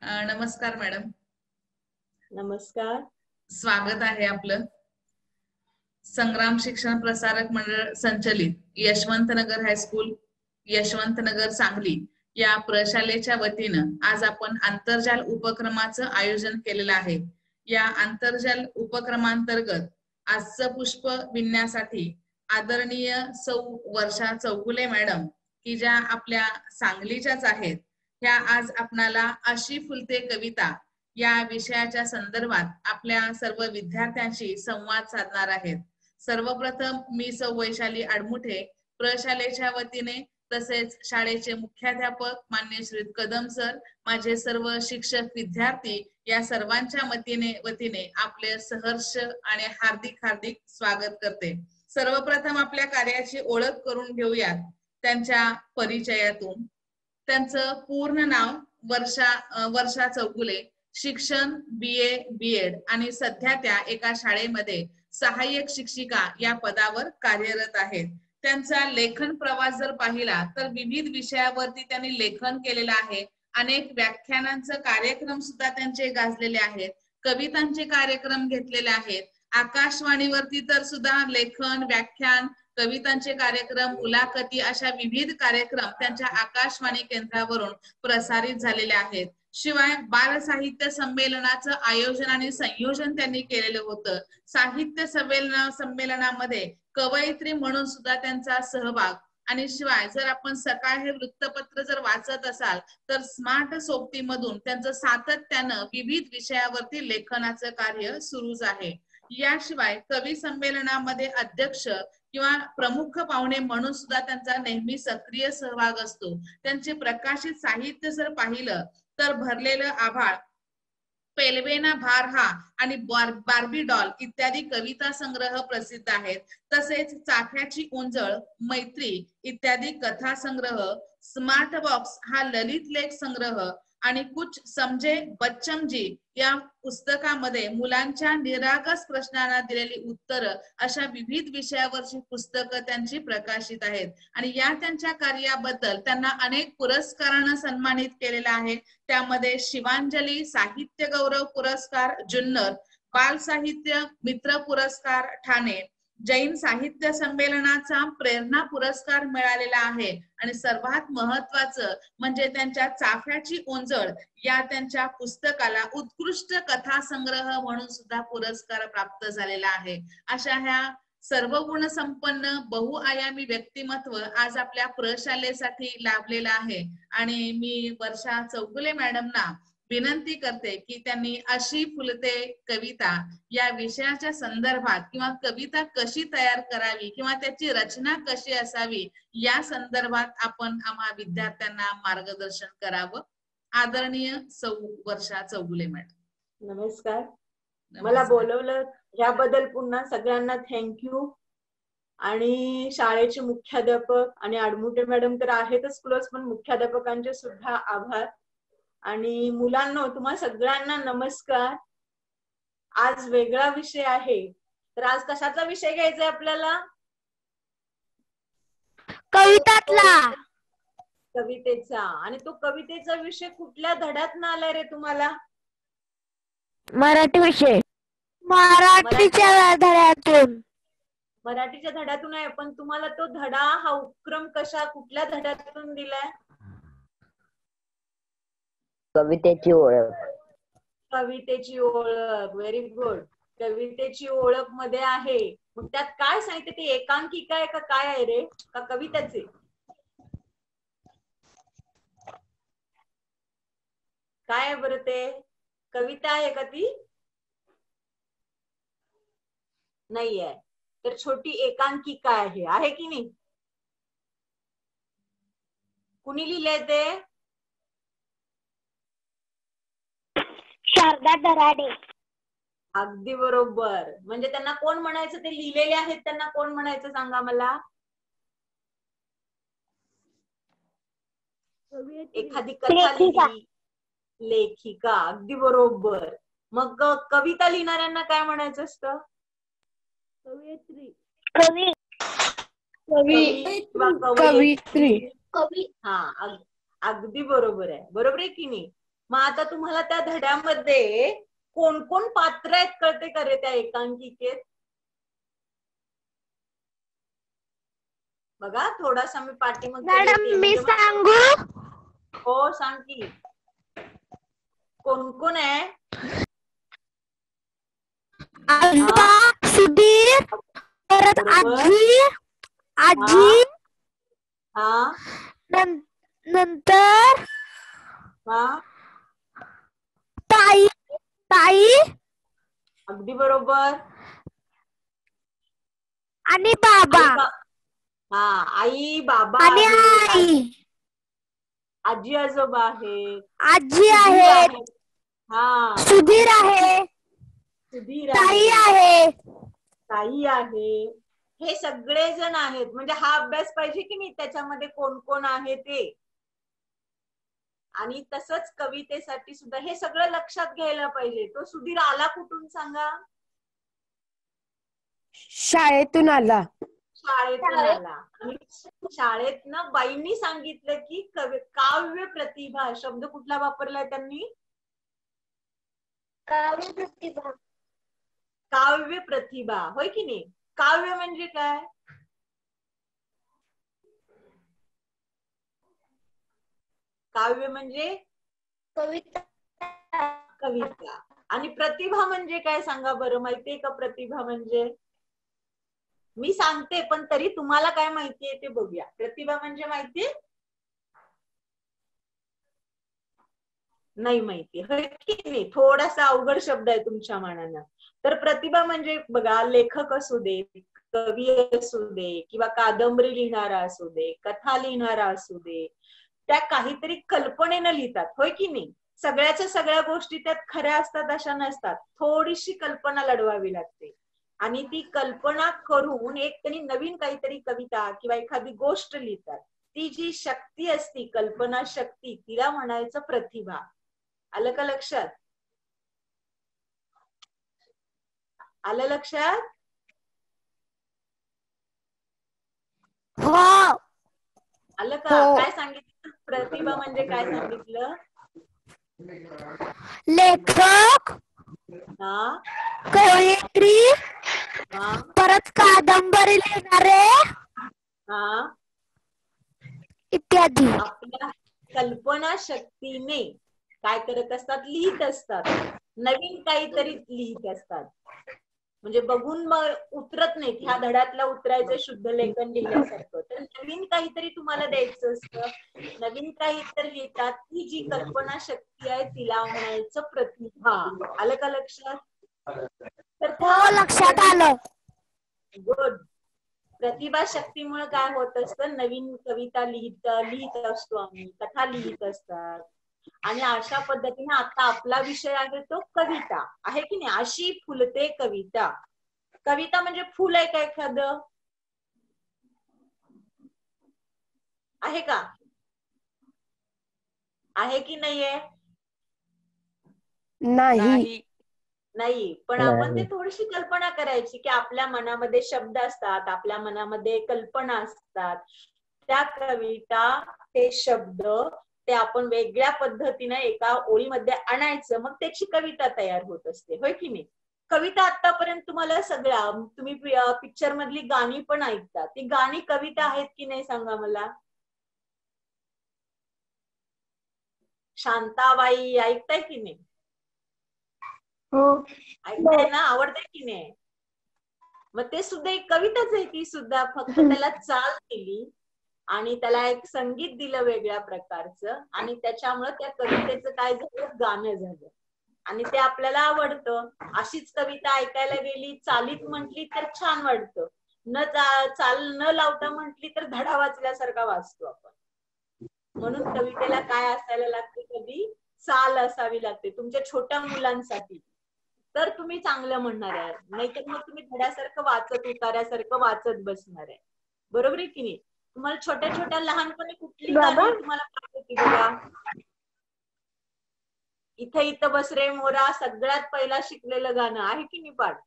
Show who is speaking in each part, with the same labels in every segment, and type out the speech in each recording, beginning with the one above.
Speaker 1: नमस्कार मॅडम.
Speaker 2: नमस्कार.
Speaker 1: स्वागत आहे आपलं. संग्राम शिक्षण प्रसारक मंडळ संचलित यशवंतनगर हायस्कूल, यशवंतनगर सांगली या प्रशालेच्या वतीनं आज आपण आंतरजाल उपक्रमाचं आयोजन केलेलं आहे. या आंतरजाल उपक्रमांतर्गत आजचं पुष्प विणण्यासाठी आदरणीय सौ वर्षा चौगुले मॅडम, की ज्या आपल्या सांगलीच्याच आहेत, ह्या आज आपणाला अशी फुलते कविता या विषयाच्या संदर्भात आपल्या सर्व विद्यार्थ्यांशी संवाद साधणार आहेत. सर्वप्रथम मी सौ वैशाली आडमुठे प्रशालेच्या वतीने तसेच शाळेचे मुख्याध्यापक मान्य श्री कदम सर, माझे सर्व शिक्षक विद्यार्थी या सर्वांच्या वतीने आपले सहर्ष आणि हार्दिक हार्दिक स्वागत करते. सर्वप्रथम आपल्या कार्याची ओळख करून घेऊयात त्यांच्या परिचयातून. त्यांचं पूर्ण नाव वर्षा चौगुले, शिक्षण BA BEd आणि सध्या त्या एका शाळेमध्ये सहाय्यक शिक्षिका या पदावर कार्यरत आहेत. त्यांचा लेखन प्रवास जर पाहिला तर विविध विषयावरती त्यांनी लेखन केलेलं आहे. अनेक व्याख्यानांचं कार्यक्रम सुद्धा त्यांचे गाजलेले आहेत. कवितांचे कार्यक्रम घेतलेले आहेत. आकाशवाणीवरती तर सुद्धा लेखन, व्याख्यान, कवितांचे कार्यक्रम, मुलाखती अशा विविध कार्यक्रम त्यांच्या आकाशवाणी केंद्रावरून प्रसारित झालेले आहेत. शिवाय बाल साहित्य संमेलनाचं आयोजन आणि संयोजन त्यांनी केलेलं होतं. साहित्य संमेलनामध्ये कवयित्री म्हणून सुद्धा त्यांचा सहभाग. आणि शिवाय जर आपण सकाळ हे वृत्तपत्र जर वाचत असाल तर स्मार्ट सोबतीमधून त्यांचं सातत्यानं विविध विषयावरती लेखनाचं कार्य सुरूच आहे. याशिवाय कवी संमेलनामध्ये अध्यक्ष किंवा प्रमुख पाहुणे म्हणून सुद्धा त्यांचा नेहमी सक्रिय सहभाग असतो. त्यांचे प्रकाशित साहित्य जर पाहिलं तर भरलेलं आभाळ, पेलवेना भार हा आणि बार्बी डॉल इत्यादी कविता संग्रह प्रसिद्ध आहेत. तसेच चाफ्याची ओंजळ, मैत्री इत्यादी कथा संग्रह, स्मार्ट बॉक्स हा ललित लेख संग्रह आणि कुछ समझे बच्चम जी या पुस्तकामध्ये मुलांच्या निरागस प्रश्नांना दिलेली उत्तरं अशा विविध विषयावरची पुस्तकं त्यांची प्रकाशित आहेत. आणि या त्यांच्या कार्याबद्दल त्यांना अनेक पुरस्कारांना सन्मानित केलेलं आहे. त्यामध्ये शिवांजली साहित्य गौरव पुरस्कार जुन्नर, बाल साहित्य मित्र पुरस्कार ठाणे, जैन साहित्य संमेलनाचा प्रेरणा पुरस्कार मिळालेला आहे. आणि सर्वात महत्वाचं म्हणजे त्यांच्या चाफ्याची ओंजळ या त्यांच्या पुस्तकाला उत्कृष्ट कथा संग्रह म्हणून सुद्धा पुरस्कार प्राप्त झालेला आहे. अशा ह्या सर्व गुण संपन्न बहुआयामी व्यक्तिमत्व आज आपल्या प्रशालेसाठी लाभलेलं आहे. आणि मी वर्षा चौगुले मॅडमना विनंती करते की त्यांनी अशी फुलते कविता या विषयाच्या संदर्भात किंवा कविता कशी तयार करावी किंवा त्याची रचना कशी असावी या संदर्भात आपण आम्हा विद्यार्थ्यांना मार्गदर्शन करावं. आदरणीय सौ वर्षा चौगुले मॅडम.
Speaker 2: नमस्कार. मला बोलवलं याबद्दल पुन्हा सगळ्यांना थँक्यू. आणि शाळेचे मुख्याध्यापक आणि आडमुठे मॅडम तर आहेतच प्लस, पण मुख्याध्यापकांचे सुद्धा आभार. आणि मुलांना तुम्हा सगळ्यांना नमस्कार. आज वेगळा विषय आहे. तर आज कशाचा विषय घ्यायचा आपल्याला?
Speaker 3: कवितातला.
Speaker 2: कवितेचा. आणि तो कवितेचा विषय कुठल्या धड्यातून आलाय रे तुम्हाला?
Speaker 3: मराठी विषय. मराठीच्या धड्यातून.
Speaker 2: मराठीच्या धड्यातून आहे. पण तुम्हाला तो धडा हा उपक्रम कुठल्या धड्यातून दिलाय?
Speaker 3: कवितेची ओळख.
Speaker 2: कवितेची ओळख. Very good. कवितेची ओळख मध्ये आहे. मग त्यात काय सांगितलं? ते एकांकिका आहे का काय आहे रे? का कविताचे? काय आहे बरं ते? कविता आहे का ती? नाही आहे. तर छोटी एकांकिका आहे की नाही? कुणी लिहिलंय ते?
Speaker 3: शारदा दराडे.
Speaker 2: अगदी बरोबर. म्हणजे त्यांना कोण म्हणायचं? ते लिहिलेले आहेत त्यांना कोण म्हणायचं सांगा मला? एखादी कथा लिहिली, लेखिका. अगदी बरोबर. मग कविता लिहिणाऱ्यांना काय म्हणायचं असतं?
Speaker 3: कवयित्री.
Speaker 2: कवित्री. हा, अगदी बरोबर आहे. बरोबर आहे की नाही? मग आता तुम्हाला त्या धड्यामध्ये कोण कोण पात्र आहेत कळते का रे त्या एकांकिकेत? बघा थोडासा मी पाठीमागे
Speaker 3: मॅडम
Speaker 2: देते.
Speaker 3: मी
Speaker 2: म्हणजे
Speaker 3: सांगू?
Speaker 2: हो सांग की. कोण कोण आहे?
Speaker 3: आजोबा, सुधीर, परत
Speaker 2: बरोबर.
Speaker 3: आजी, आजी,
Speaker 2: हा
Speaker 3: नंतर
Speaker 2: हा
Speaker 3: ताई, ताई
Speaker 2: अगदी बरोबर.
Speaker 3: आणि बाबा
Speaker 2: हा आई बाबा
Speaker 3: आणि
Speaker 2: आहेत,
Speaker 3: आई,
Speaker 2: आजी आजोबा आहेत,
Speaker 3: आजी
Speaker 2: सुधीर
Speaker 3: आहेत,
Speaker 2: आहेत. हा
Speaker 3: सुधीर आहे,
Speaker 2: सुधीर
Speaker 3: ताई
Speaker 2: आहे,
Speaker 3: आहे.
Speaker 2: ताई आहे. हे सगळे जण आहेत. म्हणजे हा अभ्यास पाहिजे की नाही त्याच्यामध्ये कोण कोण आहे ते. आणि तसंच कवितेसाठी सुद्धा हे सगळं लक्षात घ्यायला पाहिजे. तो सुधीर आला कुठून सांगा?
Speaker 3: शाळेतून आला.
Speaker 2: शाळेतून आला. आणि शाळेतनं बाईंनी सांगितलं की काव्य प्रतिभा शब्द कुठला वापरलाय त्यांनी?
Speaker 3: काव्य प्रतिभा.
Speaker 2: काव्य प्रतिभा, होय की नाही? काव्य म्हणजे काय? काव्य म्हणजे
Speaker 3: कविता.
Speaker 2: कविता. आणि प्रतिभा म्हणजे काय सांगा बरं? माहितीये का प्रतिभा म्हणजे? मी सांगते पण तरी तुम्हाला काय माहितीये ते बघूया. प्रतिभा म्हणजे माहितीये? नाही माहिती, होय की नाही? थोडासा अवघड शब्द आहे तुमच्या मनानं. तर प्रतिभा म्हणजे बघा, लेखक असू दे, कवी असू दे, किंवा कादंबरी लिहिणारा असू दे, कथा लिहिणारा असू दे, त्या काहीतरी कल्पनेनं लिहितात, होय की नाही? सगळ्याच्या सगळ्या गोष्टी त्यात खऱ्या असतात अशा नसतात. थोडीशी कल्पना लढवावी लागते. आणि ती कल्पना करून एक त्यांनी नवीन काहीतरी कविता किंवा एखादी गोष्ट लिहितात. ती जी शक्ती असती, कल्पना शक्ती, तिला म्हणायचं प्रतिभा. आलं का लक्षात? आलं लक्षात?
Speaker 3: हो.
Speaker 2: आलं का? काय सांगितलं? प्रतिभा म्हणजे काय सांगितलं?
Speaker 3: लेखक,
Speaker 2: हा
Speaker 3: कवयित्री,
Speaker 2: हा
Speaker 3: परत कादंबरी लिहिणारे
Speaker 2: हा
Speaker 3: इत्यादी.
Speaker 2: आपल्या कल्पना शक्तीने काय करत असतात? लिहित असतात. नवीन काहीतरी लिहित असतात. म्हणजे बघून मग उतरत नाहीत. ह्या धड्यातला उतरायचं शुद्ध लेखन लिहिल्यासारखं. तर नवीन काहीतरी तुम्हाला द्यायचं असतं. नवीन काहीतरी लिहितात. ती जी कल्पना शक्ती आहे तिला म्हणायचं प्रतिभा. आलं का लक्षात? तर
Speaker 3: हो, लक्षात आलं.
Speaker 2: गुड. प्रतिभा शक्तीमुळे काय होत असतं? नवीन कविता लिहित असतो आम्ही, कथा लिहित असतात. आणि अशा पद्धतीने आता आपला विषय आहे तो कविता आहे की नाही? अशी फुलते कविता. कविता म्हणजे फुल आहे का एखादं? आहे का? आहे की नाहीये?
Speaker 3: नाही.
Speaker 2: नाही. पण आपण ते थोडीशी कल्पना करायची की आपल्या मनामध्ये शब्द असतात, आपल्या मनामध्ये कल्पना असतात. त्या कविता, ते शब्द, ते आपण वेगळ्या पद्धतीने एका ओळीमध्ये आणायचं, मग त्याची कविता तयार होत असते, होय की नाही? कविता आतापर्यंत तुम्हाला सगळ्या, तुम्ही पिक्चर मधली गाणी पण ऐकता, ती गाणी कविता आहेत की नाही सांगा मला? शांताबाई ऐकताय की नाही?
Speaker 3: हो.
Speaker 2: ऐकताय ना? आवडतंय की नाही? मग ते सुद्धा एक कविताच आहे. ती सुद्धा फक्त त्याला चाल दिली आणि त्याला एक संगीत दिलं वेगळ्या प्रकारचं, आणि त्याच्यामुळे त्या कवितेचं काय झालं? गाणं झालं. आणि ते आपल्याला आवडतं. अशीच कविता ऐकायला गेली, चालीत म्हटली तर छान वाटतं. चाल न लावता म्हटली तर धडा वाचल्यासारखा वाचतो आपण. म्हणून कवितेला काय असायला लागते? कधी चाल असावी लागते. तुमच्या छोट्या मुलांसाठी तर तुम्ही चांगलं म्हणणार आहे, नाहीतर मग तुम्ही धड्यासारखं वाचत, उतार्यासारखं वाचत बसणार आहे. बरोबर आहे की नाही? तुम्हाला छोट्या छोट्या लहानपणी कुठली गाणी तुम्हाला पाठ होती बघा? इथं इथं बस रे मोरा सगळ्यात पहिला शिकलेलं गाणं आहे की नाही पाठ?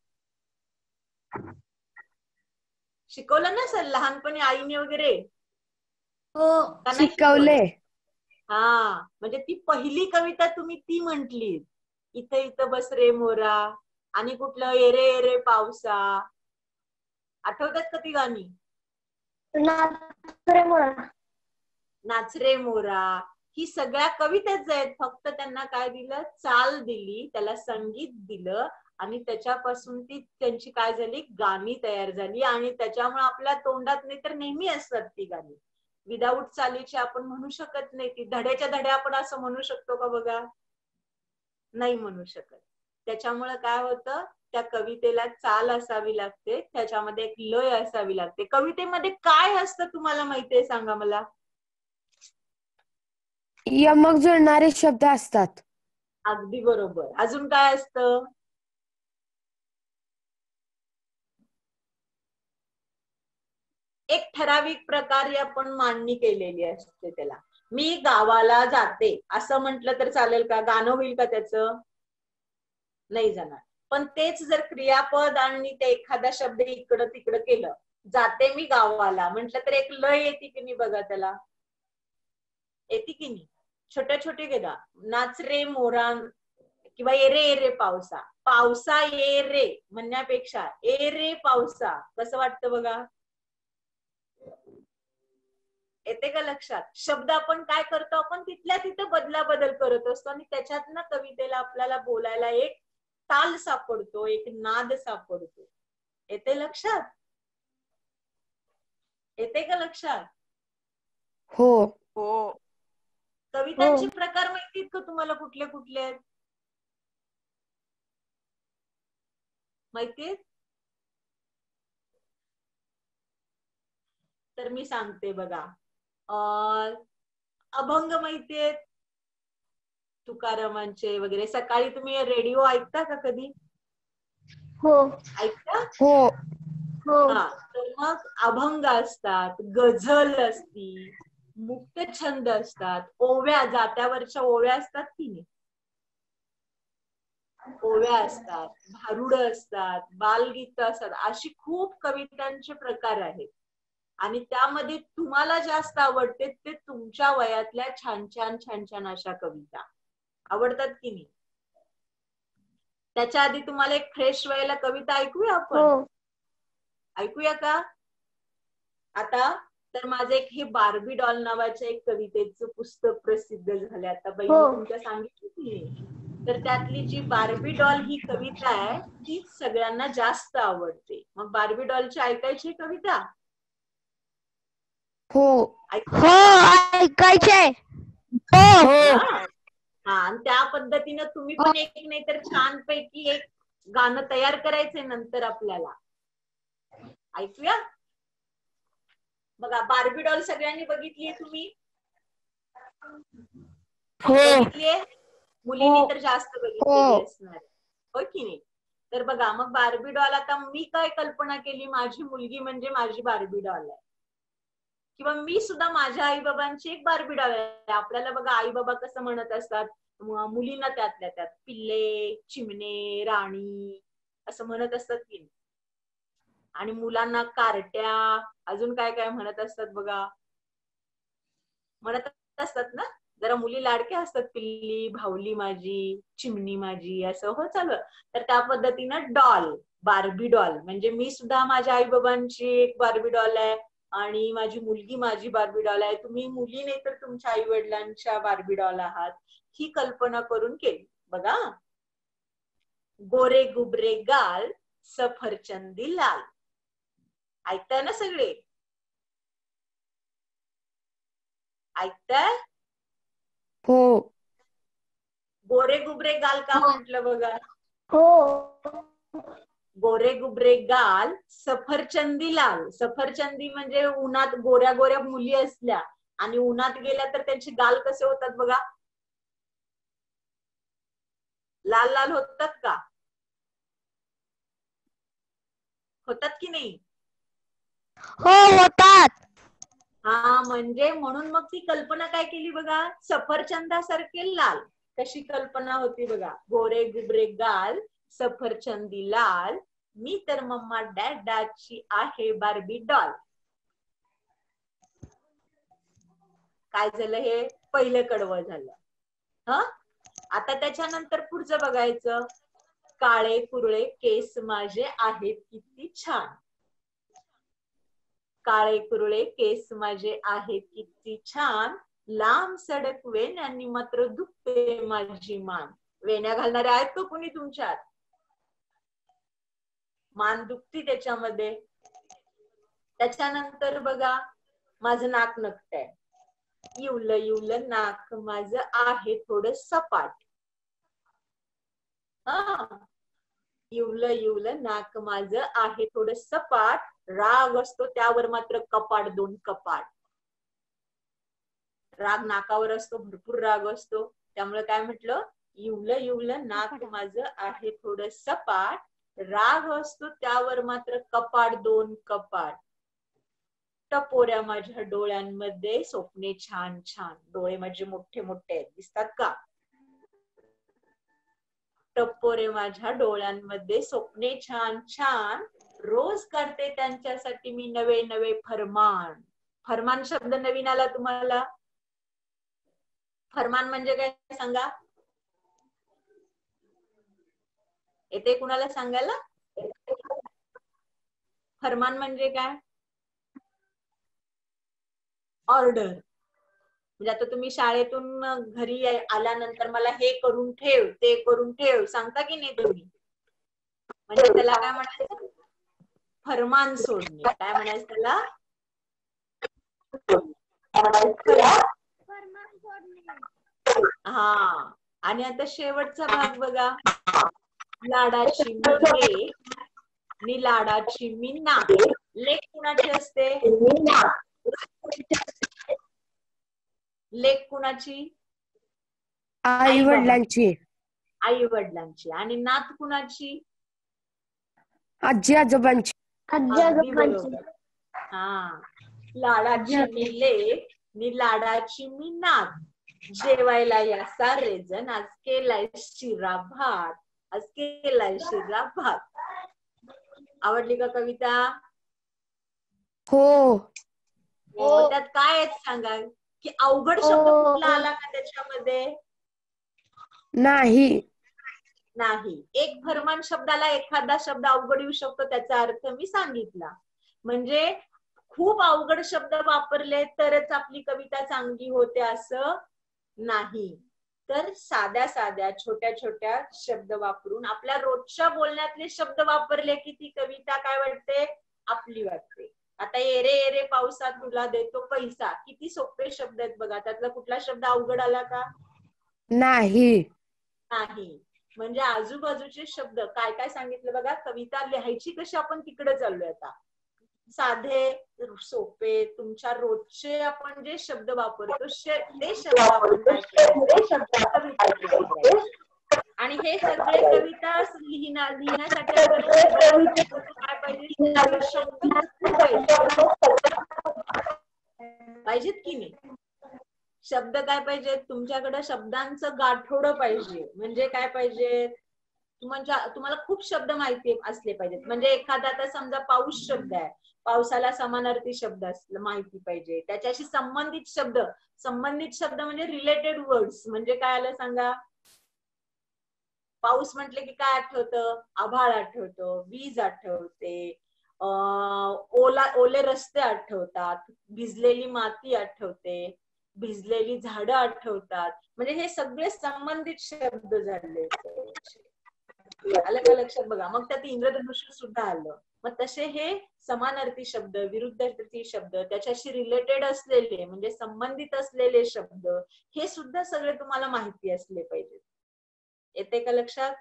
Speaker 2: शिकवलं ना सर लहानपणी आईने वगैरे?
Speaker 3: हो, शिकवले.
Speaker 2: हा, म्हणजे ती पहिली कविता तुम्ही ती म्हंटली. इथे इथं बस रे मोरा, आणि कुठलं एरे एरे पावसा. आठवतात का ती गाणी? नाच रे मोरा. ही सगळ्या कवितेच आहेत, फक्त त्यांना काय दिलं, चाल दिली, त्याला संगीत दिलं, आणि त्याच्यापासून ती त्यांची काय झाली, गाणी तयार झाली. आणि त्याच्यामुळे आपल्या तोंडात नाही तर नेहमी असतात ती गाणी. विदाऊट चालीची आपण म्हणू शकत नाही. ती धड्याच्या धड्या आपण असं म्हणू शकतो का बघा? नाही म्हणू शकत. त्याच्यामुळे काय होतं, त्या कवितेला चाल असावी लागते, त्याच्यामध्ये एक लय असावी लागते. कवितेमध्ये काय असतं तुम्हाला माहितीये, सांगा मला.
Speaker 3: यमक जुळणारे शब्द असतात.
Speaker 2: अगदी बरोबर. अजून काय असतं? एक ठराविक प्रकारे आपण मांडणी केलेली असते त्याला. मी गावाला जाते असं म्हटलं तर चालेल का? गाणं होईल का त्याचं? नाही जाणार. पण तेच जर क्रियापद आणि ते एखादा शब्द इकडं तिकडं केलं, जाते मी गावाला म्हटलं तर एक लय येते की नाही बघा त्याला? येते की नाही? छोट्या छोटे गेला, नाच रे मोरा किंवा ए रे ए रे पावसा. पावसा ये रे म्हणण्यापेक्षा ए रे पावसा कसं वाटतं बघा? येते का लक्षात? शब्द आपण काय करतो, आपण तिथल्या तिथं बदला बदल करत असतो, आणि त्याच्यातनं कवितेला आपल्याला बोलायला एक ताल सापडतो, एक नाद सापडतो. येते लक्षात? येते का लक्षात?
Speaker 3: हो.
Speaker 4: हो.
Speaker 2: कवितांचे प्रकार माहितीत का तुम्हाला? कुठले कुठले आहेत माहितीत? तर मी सांगते बघा. अभंग माहितीयेत तुकारामांचे वगैरे? सकाळी तुम्ही रेडिओ ऐकता का कधी?
Speaker 3: हो.
Speaker 2: ऐकता?
Speaker 3: हो.
Speaker 2: हा, तर मग अभंग असतात, गझल असती, मुक्त छंद असतात, ओव्या, जात्यावरच्या ओव्या असतात की नाही, ओव्या असतात, भारुड असतात, बालगीत असतात. अशी खूप कवितांचे प्रकार आहेत. आणि त्यामध्ये तुम्हाला जास्त आवडते ते तुमच्या वयातल्या छान छान छान छान अशा कविता आवडतात की नाही? त्याच्या आधी तुम्हाला एक फ्रेश व्हायला कविता ऐकूया आपण? ऐकूया का आता? तर माझं एक हे बार्बी डॉल नावाच्या एक कवितेचं पुस्तक प्रसिद्ध झालंय आता. बहिणी तुमच्या सांगितलं की, तर त्यातली जी बार्बी डॉल ही कविता आहे ती सगळ्यांना जास्त आवडते. मग बार्बी डॉलची ऐकायची कविता?
Speaker 3: हो. हो, ऐकायचंय.
Speaker 2: हा, आणि त्या पद्धतीनं तुम्ही पण एक नाही तर छान पैकी एक गाणं तयार करायचंय नंतर आपल्याला. ऐकूया बघा. बार्बी डॉल सगळ्यांनी बघितलीये तुम्ही? बघितलीये? मुलींनी तर जास्त बघितलेली असणार, हो की नाही? तर बघा, मग बार्बी डॉल, आता मी काय कल्पना केली, माझी मुलगी म्हणजे माझी बार्बी डॉल आहे, किंवा मी सुद्धा माझ्या आई बाबांची एक बार्बी डॉल आहे. आपल्याला बघा आई बाबा कसं म्हणत असतात मुलींना, त्यातल्या त्यात पिल्ले, चिमणे, राणी असं म्हणत असतात की नाही? आणि मुलांना कार्ट्या, अजून काय काय म्हणत असतात बघा, म्हणत असतात ना. जरा मुली लाडक्या असतात, पिल्ली, भावली माझी, चिमणी माझी, असं हो चालू. तर त्या पद्धतीनं डॉल, बार्बी डॉल म्हणजे मी सुद्धा माझ्या आई बाबांची एक बार्बी डॉल आहे, आणि माझी मुलगी माझी बार्बी डॉल आहे. तुम्ही मुली नाही तर तुमच्या आई वडिलांच्या बार्बी डॉल आहात, ही कल्पना करून केली बघा. गोरे गुबरे गाल, सफरचंदी लाल. ऐकताय ना सगळे? ऐकताय?
Speaker 3: हो.
Speaker 2: गोरे गुबरे गाल का म्हटलं बघा?
Speaker 3: हो.
Speaker 2: गोरे गुबरे गाल, सफरचंदी लाल. सफरचंदी म्हणजे उन्हात गोऱ्या गोऱ्या मुली असल्या आणि उन्हात गेल्या तर त्यांचे गाल कसे होतात बघा? लाल लाल होतात का? होतात की नाही?
Speaker 3: हो, होतात.
Speaker 2: हा, म्हणजे म्हणून मग ती कल्पना काय केली बघा, सफरचंदासारखे लाल. कशी कल्पना होती बघा? गोरे गुबरे गाल, सफरचंदी लाल, मी तर मम्मा डॅडाची आहे बार्बी डॉल. काय झालं, हे पहिलं कडवं झालं. हा, आता त्याच्यानंतर पुढचं बघायचं. काळे कुरळे केस माझे आहेत किती छान. काळे कुरळे केस माझे आहेत किती छान, लांब सडक वेण्यांनी मात्र दुखते माझी मान. वेण्या घालणारे आहेत का कुणी तुमच्यात? मान दुखती त्याच्यामध्ये. त्याच्यानंतर बघा, माझं नाक नकटय. इवलं इवलं नाक माझं आहे थोडं सपाट. हा, इवलं इवलं नाक माझं आहे थोडं सपाट, राग असतो त्यावर मात्र कपाट दोन कपाट. राग नाकावर असतो, भरपूर राग असतो, त्यामुळे काय म्हटलं, इवलं इवलं नाक माझं आहे थोडं सपाट, राग असतो त्यावर मात्र कपाट दोन कपाट. टपोऱ्या माझ्या डोळ्यांमध्ये स्वप्ने छान छान. डोळे माझे मोठे मोठे आहेत, दिसतात का? टपोरे माझ्या डोळ्यांमध्ये स्वप्ने छान छान, रोज करते त्यांच्यासाठी मी नवे नवे फरमान. फरमान शब्द नवीन आला तुम्हाला? फरमान म्हणजे काय सांगा? येते कुणाला सांगायला? फरमान म्हणजे काय? ऑर्डर. म्हणजे आता तुम्ही शाळेतून घरी आल्यानंतर मला हे करून ठेव, ते करून ठेव सांगता की नाही तुम्ही? म्हणजे त्याला काय म्हणायचं? फरमान सोडणे. काय म्हणायचं त्याला? हा. आणि आता शेवटचा भाग बघा. लाडाची मी लेक नि लाडाची मी नाक. लेक कुणाची असते? लेक कुणाची?
Speaker 3: आई वडिलांची.
Speaker 2: आई वडिलांची. आणि नात कुणाची?
Speaker 3: आजी आजोबांची.
Speaker 2: अगदी बरोबर. हा, लाडाची मी लेक नि लाडाची मी नात, जेवायला या सारे जण, आज केलाय शिरा भात, आज केलाय शिरा भात. आवडली का कविता?
Speaker 3: हो.
Speaker 2: त्यात काय आहे सांगा की अवघड शब्द कुठला आला का त्याच्यामध्ये?
Speaker 3: नाही.
Speaker 2: नाही. एक फरमान शब्दाला एखादा शब्द अवघड येऊ शकतो, त्याचा अर्थ मी सांगितला. म्हणजे खूप अवघड शब्द वापरले तरच आपली कविता चांगली होते असं नाही. तर साध्या साध्या छोट्या छोट्या शब्द वापरून आपल्या रोजच्या बोलण्यातले शब्द वापरले की ती कविता काय वाटते? आपली वाटते. आता एरे एरे पावसात तुला देतो पैसा, किती सोपे शब्द आहेत बघा. त्यातला कुठला शब्द अवघड आला का?
Speaker 3: नाही.
Speaker 2: नाही. म्हणजे आजूबाजूचे शब्द काय काय सांगितलं बघा. कविता लिहायची कशी आपण तिकडे चाललोय आता. साधे सोपे तुमच्या रोजचे आपण जे शब्द वापरतो ते शब्द आपण काय करायचे. आणि हे सगळे कविता लिहिण्यासाठी आपल्याला काय पाहिजे? शब्द पाहिजेत की नाही? शब्द काय पाहिजे? तुमच्याकडे शब्दांचं गाठोडं पाहिजे. म्हणजे काय पाहिजे? तुम्हाला खूप शब्द माहिती असले पाहिजेत. म्हणजे एखादा आता समजा पाऊस शब्द आहे, पावसाला समानार्थी शब्द माहिती पाहिजे. त्याच्याशी संबंधित शब्द. संबंधित शब्द म्हणजे रिलेटेड वर्ड्स. म्हणजे काय आलं सांगा? पाऊस म्हटले की काय आठवतं? आभाळ आठवतं, वीज आठवते, ओले रस्ते आठवतात, भिजलेली माती आठवते, भिजलेली झाडं आठवतात. म्हणजे हे सगळे संबंधित शब्द झाले. आलं का लक्षात? बघा, मग त्यात इंद्रधनुष्य सुद्धा आलं. मग तसे हे समानार्थी शब्द, विरुद्धार्थी शब्द, त्याच्याशी रिलेटेड असलेले म्हणजे संबंधित असलेले शब्द, हे सुद्धा सगळे तुम्हाला माहिती असले पाहिजे. येते का लक्षात?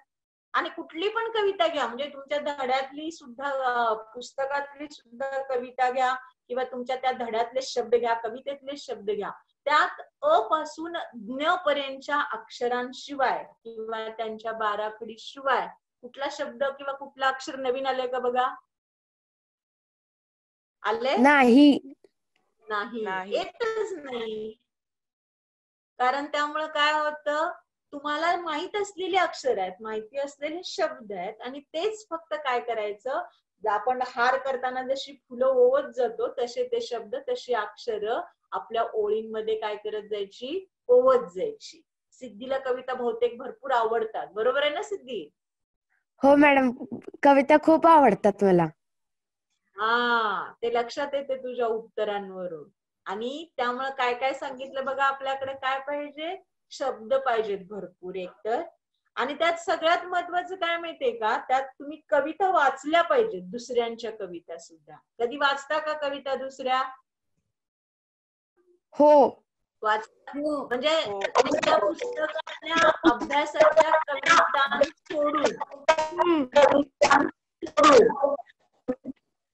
Speaker 2: आणि कुठली पण कविता घ्या, म्हणजे तुमच्या धड्यातली सुद्धा, पुस्तकातली सुद्धा कविता घ्या किंवा तुमच्या त्या धड्यातले शब्द घ्या, कवितेतले शब्द घ्या, त्यात अ पासून ज्ञ पर्यंतच्या अक्षरांशिवाय किंवा त्यांच्या बाराखडी शिवाय कुठला शब्द किंवा कुठला अक्षर नवीन आलंय का बघा? आले?
Speaker 3: नाही.
Speaker 2: येतच नाही. कारण त्यामुळे काय होतं? तुम्हाला माहित असलेले अक्षर आहेत, माहिती असलेले शब्द आहेत, आणि तेच फक्त काय करायचं? आपण हार करताना जशी फुलं ओवत जातो तसे ते शब्द, तशी अक्षर आपल्या ओळींमध्ये काय करत जायची, पोवत जायची. सिद्धीला कविता बहुतेक भरपूर आवडतात, बरोबर आहे ना सिद्धी?
Speaker 3: हो मॅडम, कविता खूप आवडतात मला.
Speaker 2: हा, ते लक्षात येते तुझ्या उत्तरांवरून. आणि त्यामुळे काय काय सांगितलं बघा, आपल्याकडे काय पाहिजे, शब्द पाहिजेत भरपूर एकतर. आणि त्यात सगळ्यात महत्वाचं काय माहितीये का, त्यात तुम्ही कविता वाचल्या पाहिजेत, दुसऱ्यांच्या कविता सुद्धा. कधी वाचता का कविता दुसऱ्या?
Speaker 3: हो.
Speaker 2: वाचता म्हणजे तुमच्या पुस्तकातल्या अभ्यासाच्या कविता सोडून,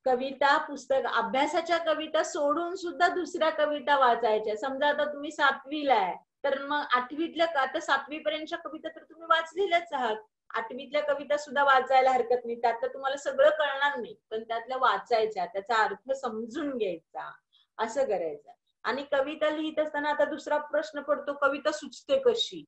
Speaker 2: कविता पुस्तक अभ्यासाच्या कविता सोडून सुद्धा दुसऱ्या कविता वाचायच्या. समजा आता तुम्ही 7वीला आहे, तर मग 8वीतल्या, आता 7वी पर्यंतच्या कविता तर तुम्ही वाचलेल्याच आहात, 8वीतल्या कविता सुद्धा वाचायला हरकत नाही. त्यातलं तुम्हाला सगळं कळणार नाही, पण त्यातल्या वाचायच्या, त्याचा अर्थ समजून घ्यायचा, असं करायचं. आणि कविता लिहित असताना आता दुसरा प्रश्न पडतो, कविता सुचते कशी?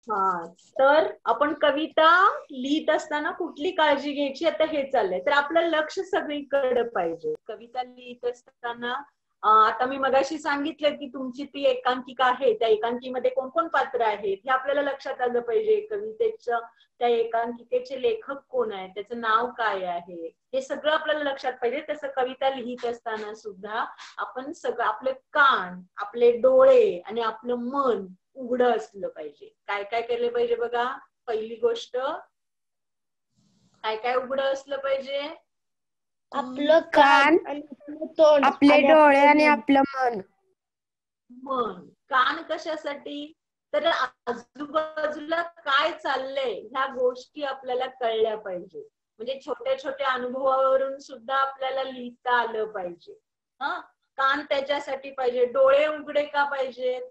Speaker 2: हा, तर आपण कविता लिहित असताना कुठली काळजी घ्यायची, आता हे चाललंय. तर आपलं लक्ष सगळीकडे पाहिजे. कविता लिहित असताना आता मी मगाशी सांगितलं की तुमची ती एकांकिका आहे, त्या एकांकीमध्ये कोण कोण पात्र आहेत हे आपल्याला लक्षात आलं पाहिजे. कवितेचं, त्या एकांकिकेचे लेखक कोण आहे, त्याचं नाव काय आहे, हे सगळं आपल्याला लक्षात पाहिजे. तसं कविता लिहित असताना सुद्धा आपण सगळं, आपले कान, आपले डोळे आणि आपलं मन उघडं असलं पाहिजे. काय काय केलं पाहिजे बघा, पहिली गोष्ट काय काय उघडं असलं पाहिजे,
Speaker 3: आपलं कान, आपले डोळे आणि आपलं मन.
Speaker 2: मन. कान कशासाठी, तर आजूबाजूला काय चाललंय ह्या गोष्टी आपल्याला कळल्या पाहिजे. म्हणजे छोट्या छोट्या अनुभवावरून सुद्धा आपल्याला लिहिता आलं पाहिजे. हा, कान त्याच्यासाठी पाहिजे. डोळे उघडे का पाहिजेत,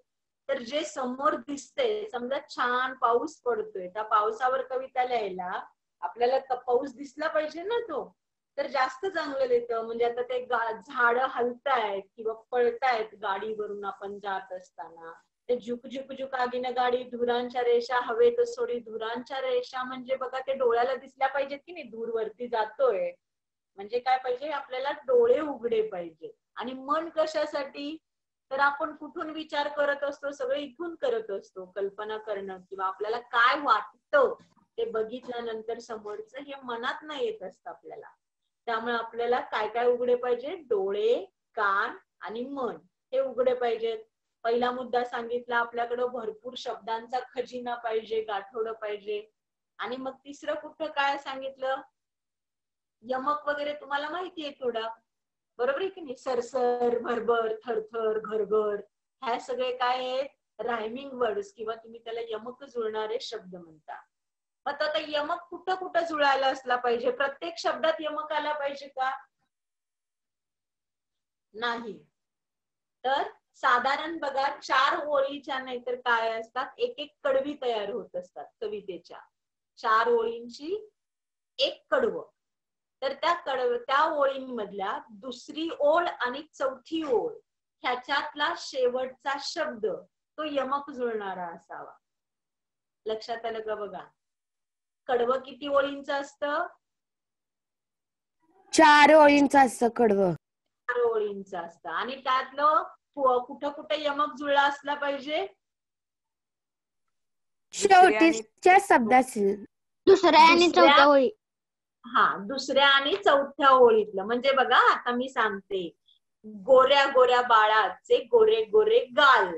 Speaker 2: तर जे समोर दिसतंय, समजा छान पाऊस पडतोय, त्या पावसावर कविता लिहायला आपल्याला पाऊस दिसला पाहिजे ना, तो तर जास्त चांगलं लिहितं. म्हणजे आता ते झाडं हलतायत किंवा पळतायत गाडीवरून आपण जात असताना, ते झुक झुक झुक आगीनं गाडी, धुरांच्या रेषा हवेत सोडी. धुरांच्या रेषा म्हणजे बघा, ते डोळ्याला दिसल्या पाहिजेत की नाही, धूर वरती जातोय म्हणजे काय पाहिजे, आपल्याला डोळे उघडे पाहिजे. आणि मन कशासाठी, तर आपण कुठून विचार करत असतो, सगळं इथून करत असतो. कल्पना करणं किंवा आपल्याला काय वाटतं ते बघितल्यानंतर समोरचं, हे मनात नाही येत असतं आपल्याला. त्यामुळे आपल्याला काय काय उघडे पाहिजे, डोळे, कान आणि मन हे उघडे पाहिजेत. पहिला मुद्दा सांगितला, आपल्याकडं भरपूर शब्दांचा खजिना पाहिजे, गाठोडं पाहिजे. आणि मग तिसरं कुठं काय सांगितलं, यमक वगैरे तुम्हाला माहिती आहे थोडा, बरोबर आहे की नाही. सरसर, भरभर, थरथर, घरघर, ह्या सगळे काय आहेत, रायमिंग वर्ड्स किंवा तुम्ही त्याला यमक जुळणारे शब्द म्हणता. मग आता यमक कुठं कुठं जुळायला असला पाहिजे, प्रत्येक शब्दात यमक आला पाहिजे का, नाही. तर साधारण बघा, 4 ओळीच्या नाहीतर काय असतात, एक एक कडवी तयार होत असतात कवितेच्या. 4 ओळींची एक कडवं. तर त्या ओळींमधल्या दुसरी ओळ आणि चौथी ओळ ह्याच्यातला शेवटचा शब्द तो यमक जुळणारा असावा. लक्षात आलं का बघा. कडवं किती ओळींचं असतं,
Speaker 3: 4 ओळींचं असतं कडवं.
Speaker 2: 4 ओळींचं असतं. आणि त्यातलं कुठं कुठं यमक जुळला असला पाहिजे,
Speaker 3: शेवटीच्या शब्दात,
Speaker 4: दुसऱ्या आणि चौथ्या ओळी.
Speaker 2: हा, दुसऱ्या आणि चौथ्या ओळीतलं. म्हणजे बघा, आता मी सांगते, गोऱ्या गोऱ्या बाळाचे गोरे गोरे गाल.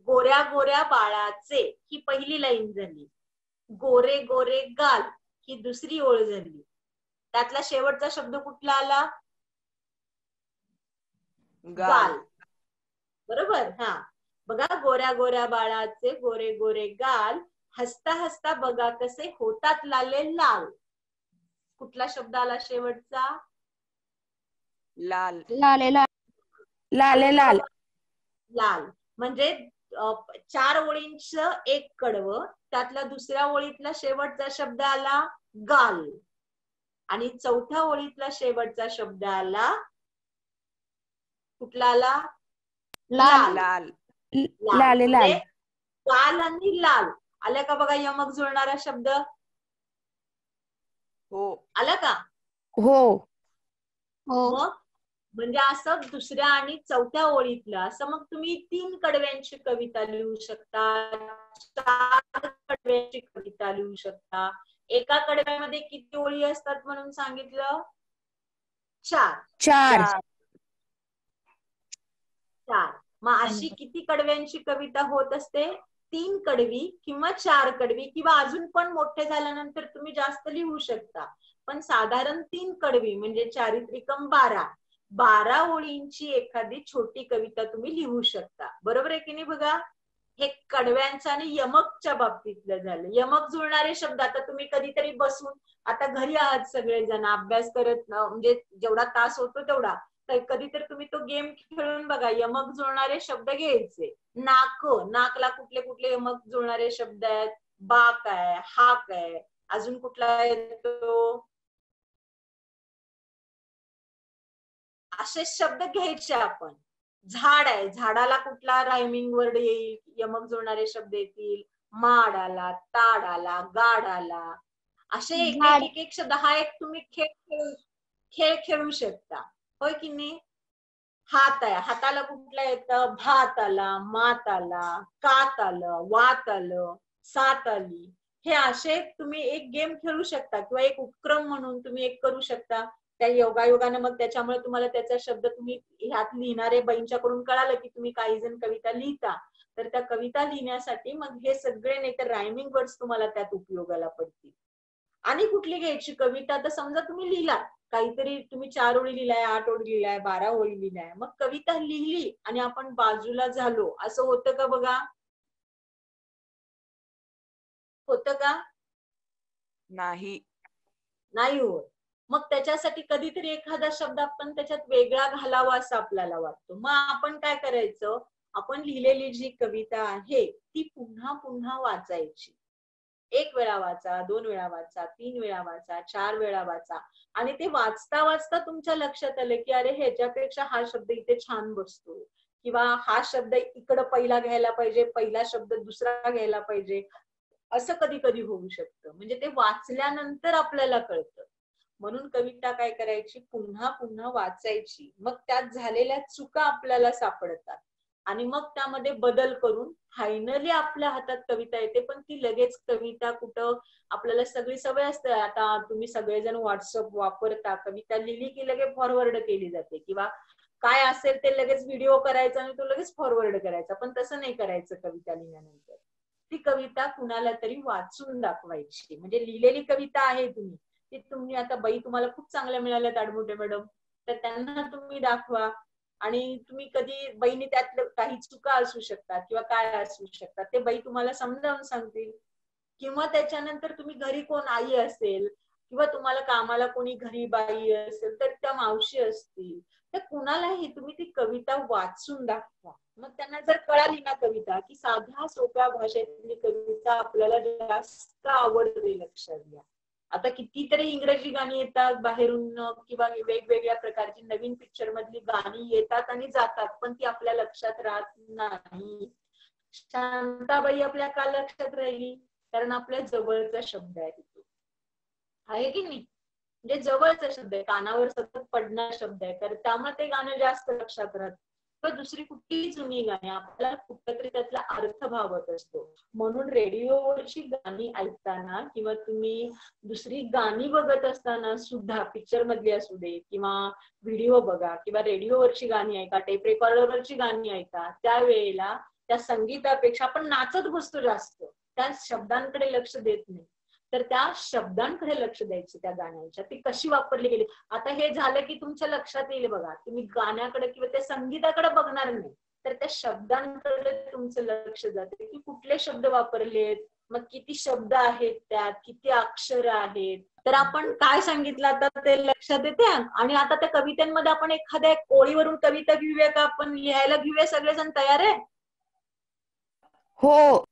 Speaker 2: गोऱ्या गोऱ्या बाळाचे ही पहिली लाईन झाली. गोरे गोरे गाल ही दुसरी ओळ झाली. त्यातला शेवटचा शब्द कुठला आला, गाल. बरोबर. हा, बघा, गोऱ्या गोऱ्या बाळाचे गोरे गोरे गाल, हसता हसता बघा कसे होतात लाले लाल. कुठला शब्द आला शेवटचा,
Speaker 4: लाल. लाले लाल.
Speaker 3: लाले लाल.
Speaker 2: लाल. म्हणजे 4 ओळींचं एक कडवं, त्यातल्या दुसऱ्या ओळीतला शेवटचा शब्द आला गाल, आणि चौथ्या ओळीतला शेवटचा शब्द आला कुठला आला,
Speaker 4: लाल.
Speaker 2: लाल.
Speaker 3: लाले लाल.
Speaker 2: गाल आणि लाल आल्या का बघा, यमक जुळणारा शब्द
Speaker 4: हो.
Speaker 2: आला का.
Speaker 3: हो.
Speaker 4: हो.
Speaker 2: मग म्हणजे असं दुसऱ्या आणि चौथ्या ओळीतलं असं मग तुम्ही 3 कडव्यांची कविता लिहू शकता, 4 कडव्यांची कविता लिहू शकता. एका कडव्यामध्ये किती ओळी असतात म्हणून सांगितलं? 4.
Speaker 3: 4.
Speaker 2: 4. मग अशी किती कडव्यांची कविता होत असते? 3 कडवी किंवा 4 कडवी किंवा अजून पण मोठे झाल्यानंतर तुम्ही जास्त लिहू शकता. पण साधारण 3 कडवी म्हणजे 4 त्रिकम 12. 12 ओळींची एखादी छोटी कविता तुम्ही लिहू शकता. बरोबर आहे की नाही बघा? हे कडव्यांचं आणि यमकच्या बाबतीतलं झालं. यमक जुळणारे शब्द आता तुम्ही कधीतरी बसून आता घरी आहात सगळेजण अभ्यास करत म्हणजे जेवढा तास होतो तेवढा तर कधीतरी तुम्ही तो गेम खेळून बघा. यमक जुळणारे शब्द घ्यायचे. नाकला कुठले कुठले यमक जुळणारे शब्द आहेत? बाक आहे, हाक आहे, अजून कुठला येतो? असे शब्द घ्यायचे आपण. झाड आहे, झाडाला कुठला रायमिंग वर्ड येईल? यमक जुळणारे शब्द येतील. माड आला, ताड आला, गाड आला. असे एक शब्द हा एक तुम्ही खेळ खेळू शकता. होय की नाही? हात आहे, हाताला कुठला येतं? भात आला, मात आला, कात आलं, वात आलं, सात आली. हे असे तुम्ही एक गेम खेळू शकता किंवा एक उपक्रम म्हणून तुम्ही एक करू शकता. त्या योगायोगानं मग त्याच्यामुळे तुम्हाला त्याचा शब्द तुम्ही ह्यात लिहिणारे बाईंच्याकडून कळालं की तुम्ही काही जण कविता लिहिता. तर त्या कविता लिहिण्यासाठी मग हे सगळे नाही तर रायमिंग वर्ड्स तुम्हाला त्यात उपयोगाला पडतील. आणि कुठली घ्यायची कविता? तर समजा तुम्ही लिहिला काहीतरी, तुम्ही 4 ओळी लिहिलाय, 8 ओळी लिहिलाय, 12 ओळी लिहिलाय, मग कविता लिहिली आणि आपण बाजूला झालो, असं होतं का बघा? होतं का?
Speaker 5: नाही.
Speaker 2: नाही होत. मग त्याच्यासाठी कधीतरी एखादा शब्द आपण त्याच्यात वेगळा घालावा असं आपल्याला वाटतो. मग आपण काय करायचं? आपण लिहिलेली जी कविता आहे ती पुन्हा पुन्हा वाचायची. 1 वेळा वाचा, 2 वेळा वाचा, 3 वेळा वाचा, 4 वेळा वाचा. आणि ते वाचता वाचता तुमच्या लक्षात आलं की अरे ह्याच्यापेक्षा हा शब्द इथे छान बसतो किंवा हा शब्द इकडं पहिला घ्यायला पाहिजे, पहिला शब्द दुसरा घ्यायला पाहिजे. असं कधी कधी होऊ शकतं. म्हणजे ते वाचल्यानंतर आपल्याला कळतं. म्हणून कविता काय करायची? पुन्हा पुन्हा वाचायची. मग त्यात झालेल्या चुका आपल्याला सापडतात आणि मग त्यामध्ये बदल करून फायनली आपल्या हातात कविता येते. पण ती लगेच कविता कुठं आपल्याला सगळी सवय असते. आता तुम्ही सगळेजण व्हॉट्सअप वापरता, कविता लिहिली की लगेच फॉरवर्ड केली जाते किंवा काय असेल ते लगेच व्हिडिओ करायचा आणि तो लगेच फॉरवर्ड करायचा. पण तसं नाही करायचं कविता लिहिल्यानंतर. ती कविता कुणाला तरी वाचून दाखवायची. म्हणजे लिहिलेली कविता आहे ती तुम्ही आता बाई तुम्हाला खूप चांगल्या मिळाल्यात आडमुठे मॅडम, तर त्यांना तुम्ही दाखवा. आणि तुम्ही कधी बाईने त्यातलं काही चुका असू शकतात किंवा काय असू शकतात ते बाई तुम्हाला समजावून सांगतील. किंवा त्याच्यानंतर तुम्ही घरी कोण आई असेल किंवा तुम्हाला कामाला कोणी घरी बाई असेल तर त्या मावशी असतील, तर कुणालाही तुम्ही ती कविता वाचून दाखवा. मग त्यांना जर कळाली ना कविता की साध्या सोप्या भाषेतली कविता आपल्याला जास्त आवडते, लक्षात घ्या. आता कितीतरी इंग्रजी गाणी येतात बाहेरून किंवा वेगवेगळ्या प्रकारची नवीन पिक्चर मधली गाणी येतात आणि जातात, पण ती आपल्या लक्षात राहत नाही. शांताबाई आपल्या का लक्षात राहिली? कारण आपल्या जवळचा शब्द आहे तिथून, आहे की नाही? म्हणजे जवळचा शब्द आहे, कानावर सतत पडणारा शब्द आहे, तर त्यामुळे ते गाणं जास्त लक्षात राहत. पण दुसरी कुठलीही जुनी गाणी आपल्याला कुठेतरी त्यातला अर्थ भावत असतो. म्हणून रेडिओवरची गाणी ऐकताना किंवा तुम्ही दुसरी गाणी बघत असताना सुद्धा, पिक्चर मधली असू दे किंवा व्हिडिओ बघा किंवा रेडिओवरची गाणी ऐका, टेप रेकॉर्डरवरची गाणी ऐका, त्यावेळेला त्या संगीतापेक्षा आपण नाचत बसतो जास्त, त्या शब्दांकडे लक्ष देत नाही. तर त्या शब्दांकडे लक्ष द्यायचं त्या गाण्याच्या, ती कशी वापरली गेली. आता हे झालं की तुमच्या लक्षात येईल बघा, तुम्ही गाण्याकडे किंवा त्या संगीताकडे बघणार नाही, तर त्या शब्दांकडे तुमचं लक्ष जाते की कुठले शब्द वापरलेत, मग किती शब्द आहेत त्यात, किती अक्षर आहेत. तर आपण काय सांगितलं आता ते लक्षात येते. आणि आता त्या कवितांमध्ये आपण एखाद्या ओळीवरून कविता घेऊया का? आपण लिहायला घेऊया, सगळेजण तयार आहे?
Speaker 3: हो.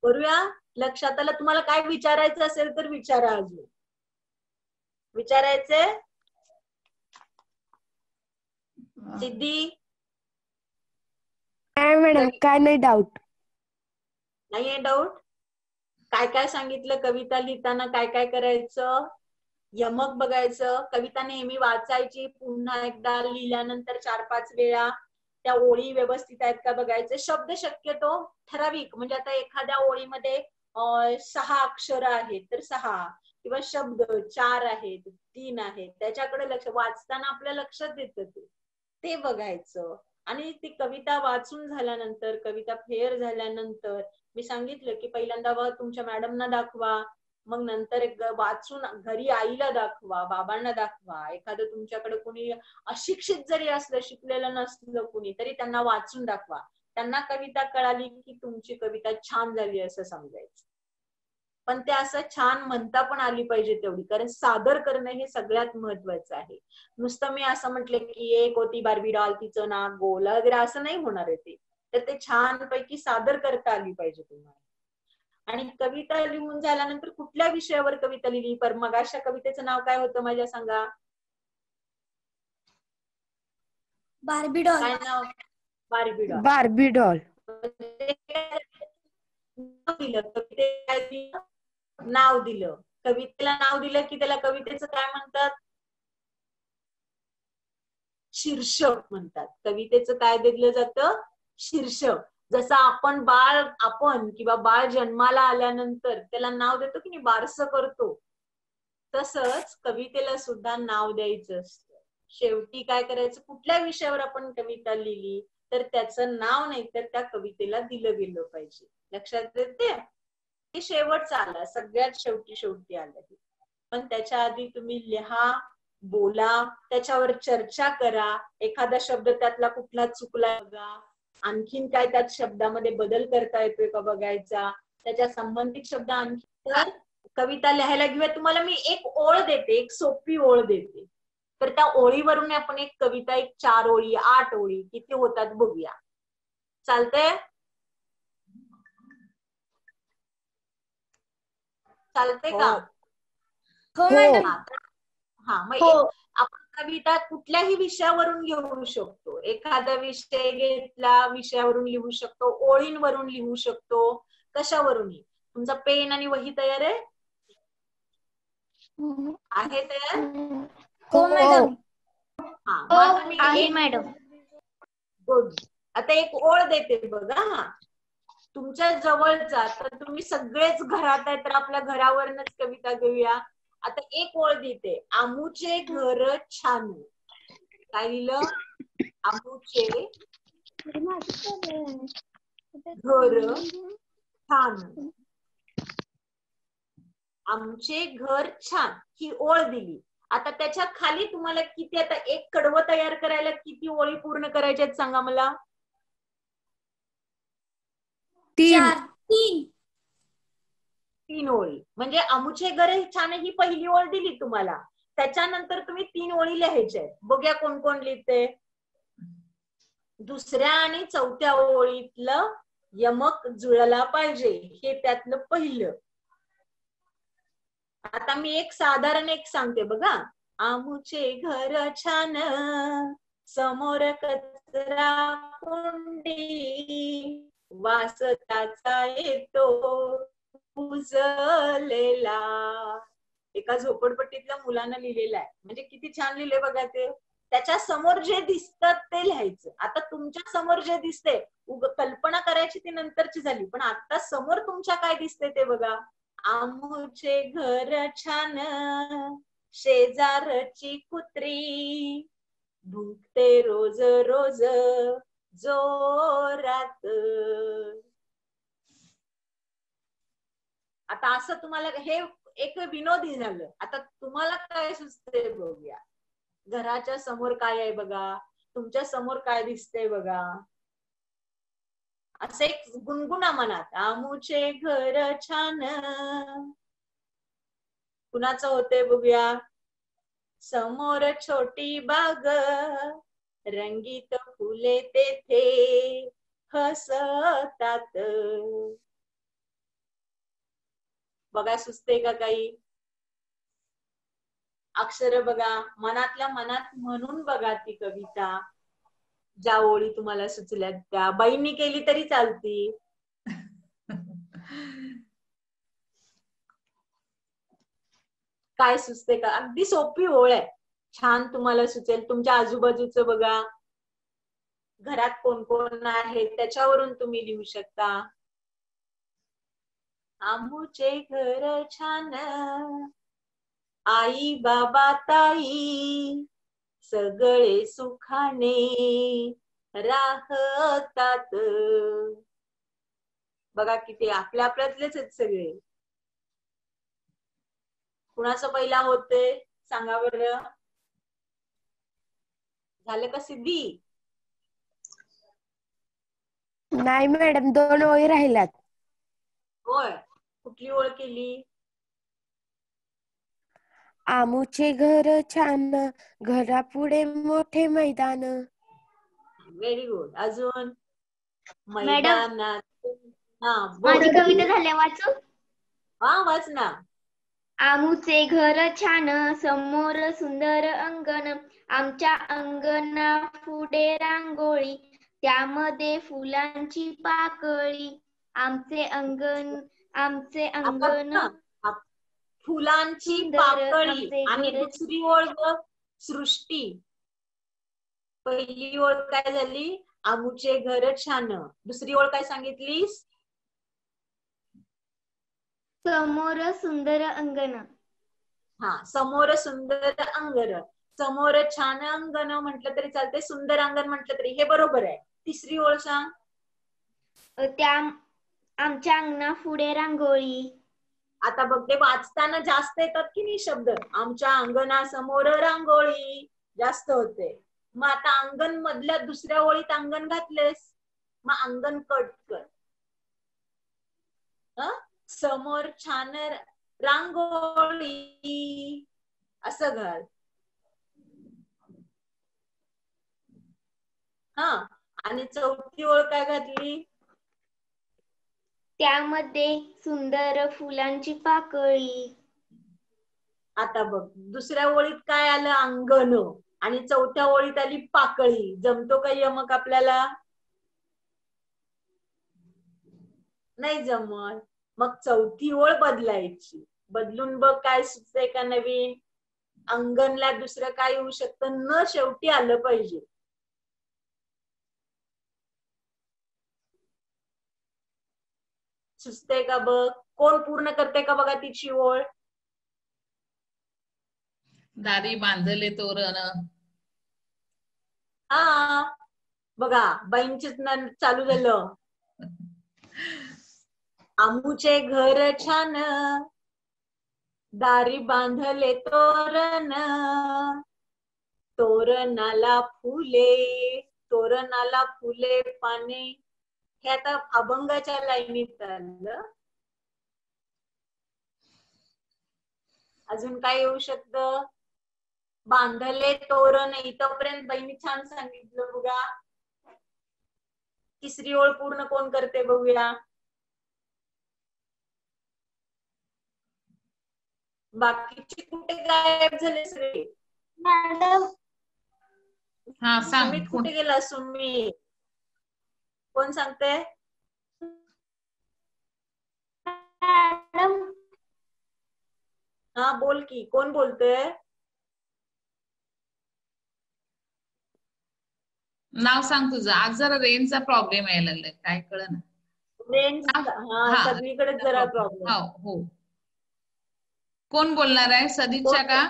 Speaker 2: करूया. लक्षात आलं? तुम्हाला काय विचारायचं असेल तर विचारा. अजून विचारायचे? सिद्धी?
Speaker 3: काय मॅडम, काय नाही डाऊट.
Speaker 2: नाहीये डाऊट? काय काय सांगितलं कविता लिहिताना काय काय करायचं? यमक बघायचं. कविता नेहमी वाचायची, पुन्हा एकदा लिहिल्यानंतर 4-5 वेळा त्या ओळी व्यवस्थित आहेत का बघायचे. शब्द शक्यतो ठराविक, म्हणजे आता एखाद्या ओळीमध्ये 6 अक्षर आहेत तर 6, किंवा शब्द 4 आहेत, 3 आहेत, त्याच्याकडे लक्ष, वाचताना आपल्या लक्षात येतं ते बघायचं. आणि ती कविता वाचून झाल्यानंतर, कविता फेअर झाल्यानंतर मी सांगितलं की पहिल्यांदा तुमच्या मॅडमना दाखवा, मग नंतर वाचून घरी आईला दाखवा, बाबांना दाखवा. एखादं तुमच्याकडे कोणी अशिक्षित जरी असलं, शिकलेलं नसलं कुणी, तरी त्यांना वाचून दाखवा. त्यांना कविता कळाली की तुमची कविता छान झाली असं समजायचं. पण ते असं छान म्हणता पण आली पाहिजे तेवढी, कारण सादर करणं हे सगळ्यात महत्वाचं आहे. नुसतं मी असं म्हटलं की एक होती बार्बी डॉल, तिचं नाक गोल वगैरे, असं नाही होणार आहे ते. तर ते छान पैकी सादर करता आली पाहिजे तुम्हाला. आणि कविता लिहून झाल्यानंतर कुठल्या विषयावर कविता लिहिली, पर मग अशा कवितेचं नाव काय होतं माझ्या सांगा?
Speaker 6: Barbie doll.
Speaker 2: काय नाव? Barbie doll.
Speaker 3: Barbie doll.
Speaker 2: नाव दिलं, कवितेला नाव दिलं की त्याला कवितेचं काय म्हणतात? शीर्षक म्हणतात. कवितेचं काय दिलं जातं? शीर्षक. जसं आपण किंवा बाळ जन्माला आल्यानंतर त्याला नाव देतो की नाही, बारसं करतो, तसंच कवितेला सुद्धा नाव द्यायचं असतं. शेवटी काय करायचं, कुठल्या विषयावर आपण कविता लिहिली तर त्याचं नाव नाही तर त्या कवितेला दिलं गेलं पाहिजे. लक्षात येते? हे शेवटचं आलं, सगळ्यात शेवटी आलं. पण त्याच्या आधी तुम्ही लिहा, बोला, त्याच्यावर चर्चा करा. एखादा शब्द त्यातला कुठला चुकला बघा, आणखीन काय त्यात शब्दामध्ये बदल करता येतोय का बघायचा, त्याच्या संबंधित शब्द आणखी. तर कविता लिहायला घेऊया, तुम्हाला मी एक ओळ देते, एक सोपी ओळ देते, तर त्या ओळीवरून आपण एक कविता, एक 4 ओळी 8 ओळी किती होतात बघूया. चालतंय? चालतंय का?
Speaker 6: हो मॅडम.
Speaker 2: हा, मग आपण कविता कुठल्याही विषयावरून लिहू शकतो. एखादा विषय घेतला, विषयावरून लिहू शकतो, ओळींवरून लिहू शकतो, कशावरूनही. तुमचा पेन आणि वही तयार आहे? आहे तयार?
Speaker 6: हो मॅडम.
Speaker 2: हा, मग आता मी
Speaker 4: आहे मॅडम.
Speaker 2: गुड. आता एक ओळ देते बघा. हा, तुमच्या जवळचा, तर तुम्ही सगळेच घरात आहे तर आपल्या घरावरनच कविता घेऊया. आता एक ओळ देते, आमूचे घर छान. काय लिहिलं? आमूचे घर छान. आमचे घर छान ही ओळ दिली. आता त्याच्या खाली तुम्हाला किती, आता एक कडवं तयार करायला किती ओळी पूर्ण करायच्या आहेत सांगा मला?
Speaker 3: 3.
Speaker 2: 3 ओळी. म्हणजे आमूचे घर छान ही पहिली ओळ दिली तुम्हाला. त्याच्यानंतर तुम्ही 3 ओळी लिहायच्या आहेत. बघूया कोण कोण लिहिते. दुसऱ्या आणि चौथ्या ओळीतलं यमक जुळला पाहिजे, हे त्यातलं पहिलं. आता मी एक साधारण एक सांगते बघा. आमूचे घर छान, समोर कचरा कुंडी, वास त्याचा येतो कुजलेला. एका झोपडपट्टीतल्या मुलानं लिहिलेलं आहे. म्हणजे किती छान लिहिले बघा ते. त्याच्या समोर जे दिसतं ते लिहायचं. आता तुमच्या समोर जे दिसते, कल्पना करायची ती नंतरची झाली, पण आता समोर तुमच्या काय दिसते ते बघा. आमूचे घर छान, शेजारची कुत्री, भुंकते रोज रोज जोरात. आता असं तुम्हाला हे एक विनोदी झालं. आता तुम्हाला काय सुचते बघूया. घराच्या समोर काय आहे बघा, तुमच्या समोर काय दिसतंय बघा. असं एक गुणगुणा मनात. आमूचे घर छान. कुणाचं होते बघूया. समोर छोटी बाग, रंगीत फुले तेथे हसतात. बघा सुचते का काही? अक्षर बघा, मनातल्या मनात म्हणून बघा ती कविता. ज्या ओळी तुम्हाला सुचल्या त्या बाईंनी केली तरी चालती. काय सुचते का? अगदी सोपी ओळ आहे, छान तुम्हाला सुचेल. तुमच्या आजूबाजूचं बघा, घरात कोण कोण आहे त्याच्यावरून तुम्ही लिहू शकता. आमूचे घर छान, आई बाबा ताई सगळे सुखाने राहतात. बघा किती आपल्या आपल्यातलेच आहेत सगळे. कुणाचं पहिला होते सांगा बरं? झालं का सिद्धी?
Speaker 3: नाही मॅडम, 2 ओळी राहिल्यात.
Speaker 2: होय, कुठली ओळ केली?
Speaker 3: आमूचे घर छान, घरापुढे मोठे मैदान.
Speaker 2: Very good. अजून
Speaker 4: मॅडम,
Speaker 2: मैदानात. हा बोल.
Speaker 4: माझी कविता झाल्या वाचू?
Speaker 2: हा वाच ना.
Speaker 4: आमूचे घर छान, समोर सुंदर अंगण, आमच्या अंगणा पुढे रांगोळी, त्यामध्ये फुलांची पाकळी, आमचे अंगण
Speaker 2: आपण फुलांची
Speaker 4: सुंदर,
Speaker 2: पाकळी.
Speaker 4: आमचे
Speaker 2: आणि
Speaker 4: घर
Speaker 2: दुसरी ओळ बघ, सृष्टी. पहिली ओळ काय झाली? आमूचे घर छान. दुसरी ओळ काय सांगितलीस?
Speaker 4: समोर सुंदर अंगण.
Speaker 2: हा, समोर सुंदर अंगण. समोर छान अंगण म्हटलं तरी चालतंय, सुंदर अंगण म्हटलं तरी हे बरोबर आहे. तिसरी ओळ सांग.
Speaker 4: त्या आमच्या अंगणा पुढे रांगोळी.
Speaker 2: आता बघ, ते वाचताना जास्त येतात की नाही शब्द. आमच्या अंगणासमोर रांगोळी जास्त होते. मग आता अंगण मधल्या दुसऱ्या ओळीत अंगण घातलेस, मग अंगण कट कर. समोर छान रांगोळी असं घाल. हा, आणि चौथी ओळ काय घातली?
Speaker 4: त्यामध्ये सुंदर फुलांची पाकळी.
Speaker 2: आता बघ, दुसऱ्या ओळीत काय आलं? अंगण. आणि चौथ्या ओळीत आली पाकळी. जमतो का यमक आपल्याला? नाही जमत. मग चौथी ओळ बदलायची. बदलून बघ काय सुचतंय का नवीन. अंगणला दुसरं काय येऊ शकतं? न शेवटी आलं पाहिजे. सुचतंय का बघ? कोण पूर्ण करते का बघा तिची ओळ?
Speaker 1: दारी बांधले तोरण.
Speaker 2: हा बघा, बाईंचीच चालू झालं. आमूचे घर छान, दारी बांधले तोरण, तोरणाला फुले पाने. हे आता अभंगाच्या लाईनीत आलं. अजून काय येऊ शकतं? बांधले तोरण. इथपर्यंत बहिणी छान सांगितलं बघा. तिसरी ओळ पूर्ण कोण करते बघूया. बाकीचे कुठे गायब झाले सगळे?
Speaker 6: मॅडम,
Speaker 1: हा सांग.
Speaker 2: सुमित कुठे गेला? सुमित कोण सांगते?
Speaker 6: मॅडम,
Speaker 2: हा बोल की, कोण बोलतोय?
Speaker 1: नाव सांग तुझं. आज जरा रेंजचा प्रॉब्लेम यायला लागलाय, काय कळना.
Speaker 2: रेंज. हा, सगळीकडे जरा प्रॉब्लेम.
Speaker 1: हो. कोण बोलणार आहे? सदिच्छा का?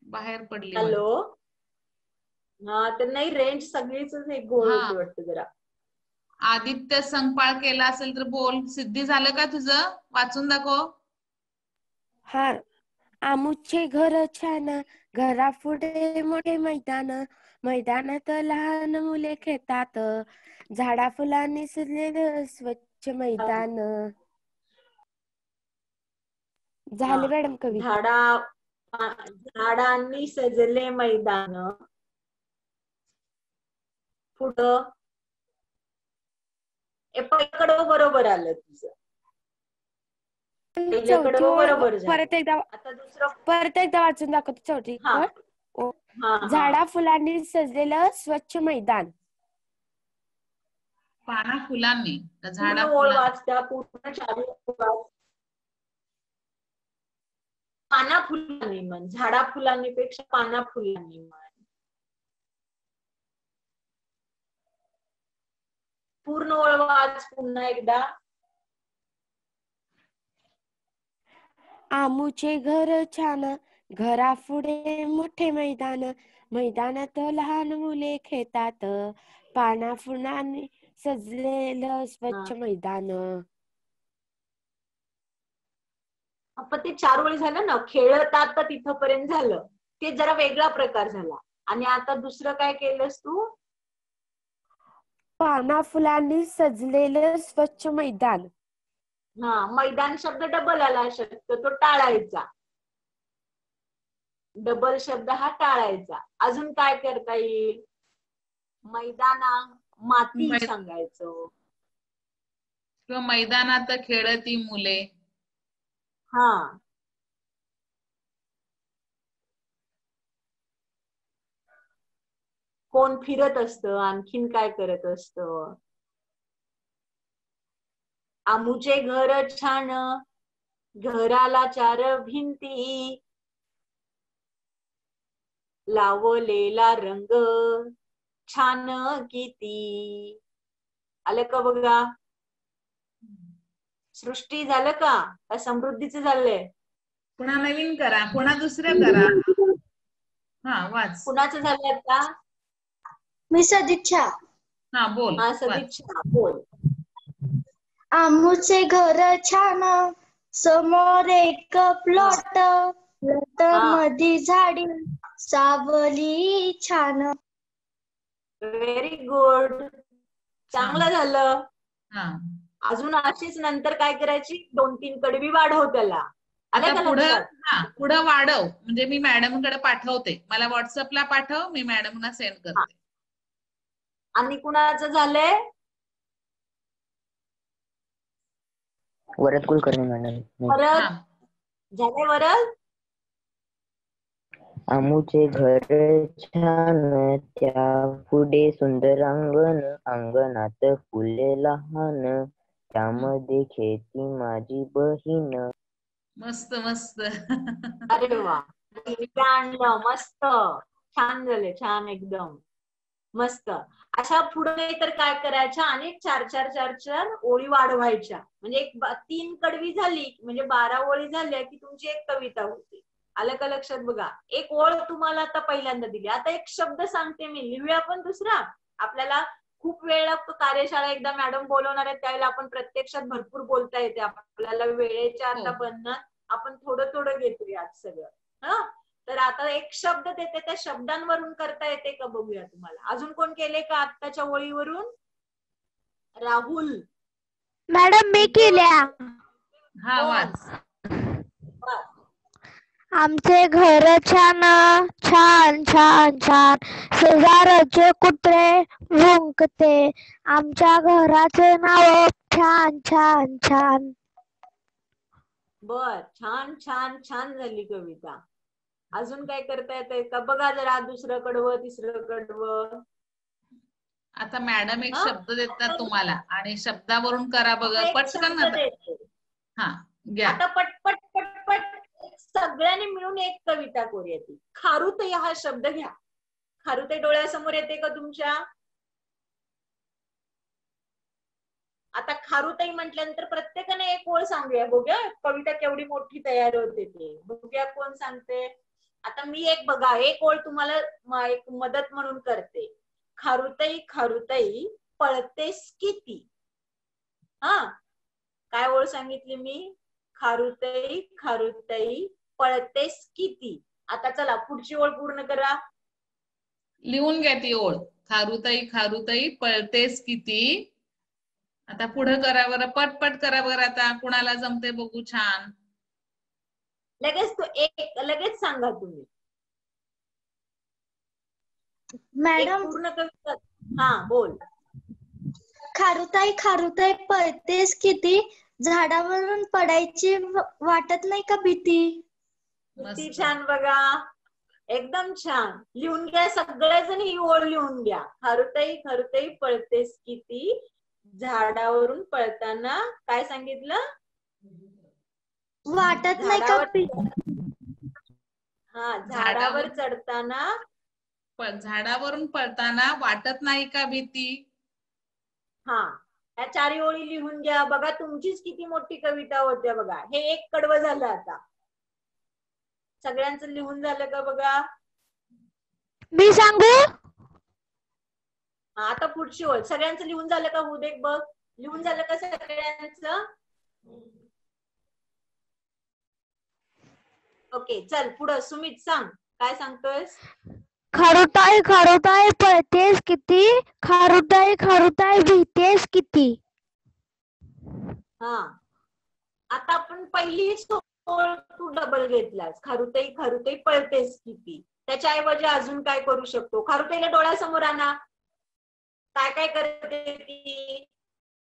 Speaker 1: बाहेर पडली.
Speaker 2: हॅलो. हा, तर नाही, रेंज सगळीच एक गोळ होती वाटतं जरा.
Speaker 1: आदित्य संगपाळ केला असेल तर बोल. सिद्धी झालं का तुझं? वाचून दाखव.
Speaker 3: हा, आमूचे घर छान, घरापुढे मोठे मैदान, मैदानात लहान मुले खेळतात, झाडा फुलांनी सजलेलं स्वच्छ मैदान. झाले मॅडम कविता.
Speaker 2: झाडांनी सजले मैदान. पुढं पहिल्याकडं बरोबर आलं तुझं.
Speaker 3: चौथी ओळ
Speaker 2: बरोबर झालं.
Speaker 3: परत एकदा वाचून दाखवतो. चौथी ओळ. झाडा फुलांनी सजलेलं स्वच्छ मैदान.
Speaker 1: पाना फुलांनी. झाडा
Speaker 2: ओळ वाच, त्या पूर्ण चालू वाच. पाना फुलांनी म्हण, झाडा फुलांनी पेक्षा पाना फुलांनी म्हण. पूर्ण ओळ वाच पुन्हा एकदा.
Speaker 3: आमूचे घर छान, घरापुढे मोठे मैदान, मैदानात लहान मुले खेळतात, पाना फुलांनी सजलेलं स्वच्छ मैदान.
Speaker 2: आपण ते 4 ओळी झालं ना, खेळतात तर तिथपर्यंत झालं, ते जरा वेगळा प्रकार झाला. आणि आता दुसरं काय केलंस तू?
Speaker 3: पाना फुलांनी सजलेलं स्वच्छ मैदान.
Speaker 2: हा, मैदान शब्द डबल आला, शक्यतो टाळायचा. डबल शब्द हा टाळायचा. अजून काय करता येईल? मैदाना माती सांगायचं,
Speaker 1: किंवा मैदानात खेळती मुले.
Speaker 2: हा, कोण फिरत असतं, आणखीन काय करत असतं? आमूचे घर छान, घराला 4 भिंती, लावलेला रंग छान किती. आलं का बघा? सृष्टी झालं का समृद्धीचं झालंय?
Speaker 1: पुन्हा नवीन करा, पुन्हा दुसरं करा. हा वाच.
Speaker 2: कुणाचं झालंय आता?
Speaker 6: मी सदिच्छा.
Speaker 1: हा बोल.
Speaker 2: हा सदिच्छा बोल.
Speaker 6: आमूचे घर छान, समोर एक प्लॉट, प्लॉट मध्ये झाडी सावली छान.
Speaker 2: व्हेरी गुड, चांगलं झालं.
Speaker 1: हा,
Speaker 2: अजून अशीच नंतर काय करायची? 2-3 कडवी वाढव त्याला.
Speaker 1: आता पुढं वाढव, म्हणजे मी मॅडमकडे पाठवते. मला व्हॉट्सअपला पाठव, मी मॅडमना सेंड करते.
Speaker 2: आणि कुणाचं झालंय?
Speaker 7: वरद कुलकर्णी मॅडम.
Speaker 2: वरद झालंय. वरद,
Speaker 7: आमूचे घर छान, त्या पुढे सुंदर अंगण, अंगणात फुले लहान, त्यामध्ये खेळती माझी बहीण.
Speaker 1: मस्त मस्त.
Speaker 2: अरे वा, मस्त, छान झाले, छान, एकदम मस्त. अशा पुढे तर काय करायच्या? अनेक 4-4 ओळी वाढवायच्या. म्हणजे 3 कडवी झाली म्हणजे 12 ओळी झाल्या की तुमची एक कविता होती. आलं का लक्षात? बघा, एक ओळ तुम्हाला आता पहिल्यांदा दिली. आता एक शब्द सांगते मी, लिहूया आपण दुसरा. आपल्याला खूप वेळ लागतो. कार्यशाळा एकदा मॅडम बोलवणार आहे त्यावेळेला आपण प्रत्यक्षात भरपूर बोलता येते. आपल्याला वेळेच्या आता बंधनात आपण थोडं थोडं घेतो यात सगळं. हा, तर आता एक शब्द देते, त्या शब्दांवरून करता येते का बघूया तुम्हाला. अजून कोण केले का आत्ताच्या ओळीवरून? राहुल
Speaker 6: मॅडम मी केल्या.
Speaker 1: हा वाच.
Speaker 6: आमचे घर छान, छान छान छान, शेजारचे कुत्रे भुंकते, आमच्या घराचे नाव छान छान छान.
Speaker 2: बर, छान छान छान झाली कविता. अजून काय करता येतंय का बघा जरा. दुसरं कडवं, तिसरं कडवं.
Speaker 1: आता मॅडम एक शब्द देतात तुम्हाला आणि शब्दावरून करा बघा पटकन. हा घ्या.
Speaker 2: आता पटपट पटपट सगळ्यांनी मिळून एक कविता करूया. ती खारुताई हा शब्द घ्या. खारुताई डोळ्यासमोर येते का तुमच्या? आता खारुताई म्हटल्यानंतर प्रत्येकाने एक ओळ सांगूया. बघूया कविता केवढी मोठी तयार होते ते. बघूया कोण सांगते. आता मी एक बघा, एक ओळ तुम्हाला एक मदत म्हणून करते. खारुताई खारुताई पळतेस किती. हा, काय ओळ सांगितली मी? खारुताई खारुताई पळतेस किती. आता चला पुढची ओळ पूर्ण करा.
Speaker 1: लिहून घ्या ती ओळ. खारुताई खारुताई पळतेस किती. आता पुढे करा बरं, पटपट करा बरं. आता कुणाला जमते बघू. छान,
Speaker 2: लगेच सांगा तुम्ही.
Speaker 6: मॅडम
Speaker 2: पूर्ण कविता. हा बोल.
Speaker 6: खारुताई खारुताई पळतेस किती, झाडावरून पडायची वाटत नाही का भीती.
Speaker 2: किती छान बघा, एकदम छान. लिहून घ्या सगळेजण ही ओळ लिहून घ्या. खारुताई खारुताई पळतेस किती, झाडावरून पळताना काय सांगितलं?
Speaker 6: वाटत नाही का भीती.
Speaker 2: हा, झाडावर चढताना
Speaker 1: झाडावरून पडताना वाटत नाही का भीती?
Speaker 2: हा, या 4 ओळी लिहून घ्या. बघा तुमचीच किती मोठी कविता होत्या बघा. हे एक कडवं झालं. आता सगळ्यांचं लिहून झालं का बघा?
Speaker 6: मी सांगू?
Speaker 2: आता पुढची ओळ. सगळ्यांचं लिहून झालं का? होऊ दे बघ. लिहून झालं का सगळ्यांचं? ओके, चल पुढं. सुमित सांग, काय सांगतोयस?
Speaker 6: खारुताई खारुताई पळतेस किती, खारुताई खारुताई भीतेस किती.
Speaker 2: हा, आता आपण पहिली ओळ तू डबल घेतलास. खारुताई खारुताई पळतेस किती. त्याच्याऐवजी अजून काय करू शकतो? खारुताईला डोळ्यासमोर आणा. काय काय करते ती,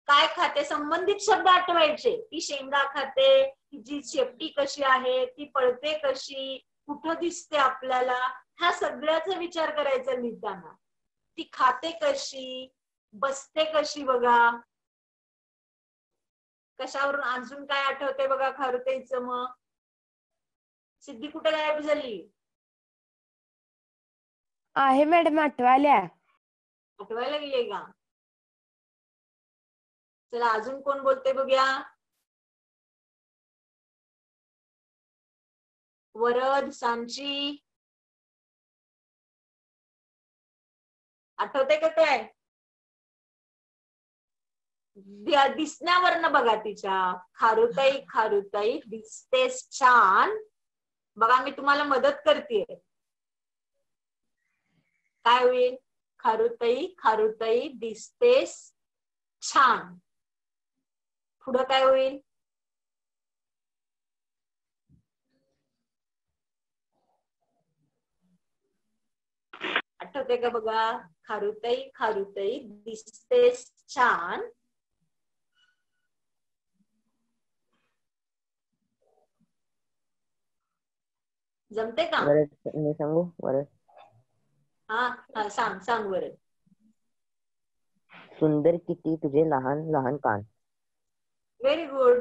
Speaker 2: काय खाते, संबंधित शब्द आठवायचे. ती शेंगा खाते, तिची शेपटी कशी आहे, ती पळते कशी, कुठं दिसते आपल्याला, ह्या सगळ्याचा विचार करायचा लिहिताना. ती खाते कशी, बसते कशी बघा. कशावरून अजून काय आठवते बघा खारुताईचं? मग सिद्धी कुठे गायब झाली?
Speaker 3: आहे मॅडम, आठवाल्या.
Speaker 2: आठवायला गेले का? चला अजून कोण बोलते बघूया. वरद, सांची, आठवते का काय? दिसण्यावरनं बघा तिच्या. खारुताई खारुताई दिसतेस छान. बघा मी तुम्हाला मदत करते. काय होईल? खारुताई खारुताई दिसतेस छान. पुढं काय होईल? आठवते का बघा? खारुताई खारुताई दिसतेस छान. जमते का?
Speaker 7: मी सांगू? वरद,
Speaker 2: हा सांग सांग बरं.
Speaker 7: सुंदर किती तुझे लहान लहान कान.
Speaker 2: Very good.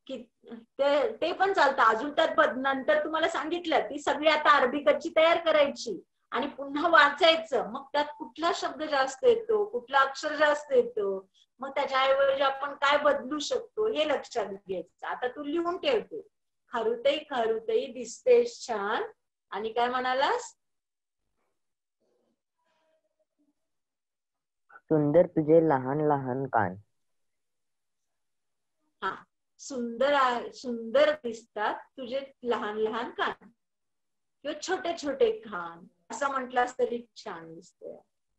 Speaker 2: ते पण चालतं. अजून तर नंतर तुम्हाला सांगितलं ती सगळी आता अर्धी कच्ची तयार करायची आणि पुन्हा वाचायचं. मग त्यात कुठला शब्द जास्त येतो, कुठला अक्षर जास्त येतो, मग त्याच्याऐवजी आपण काय बदलू शकतो हे लक्षात घ्यायचं. आता तू लिहून ठेवते. खारुताई खारुताई दिसतेस छान. आणि काय म्हणालास?
Speaker 7: सुंदर तुझे लहान लहान कान.
Speaker 2: हा, सुंदर दिसतात तुझे लहान लहान कान किंवा छोटे छोटे कान असं म्हटलंस तरी छान दिसतंय.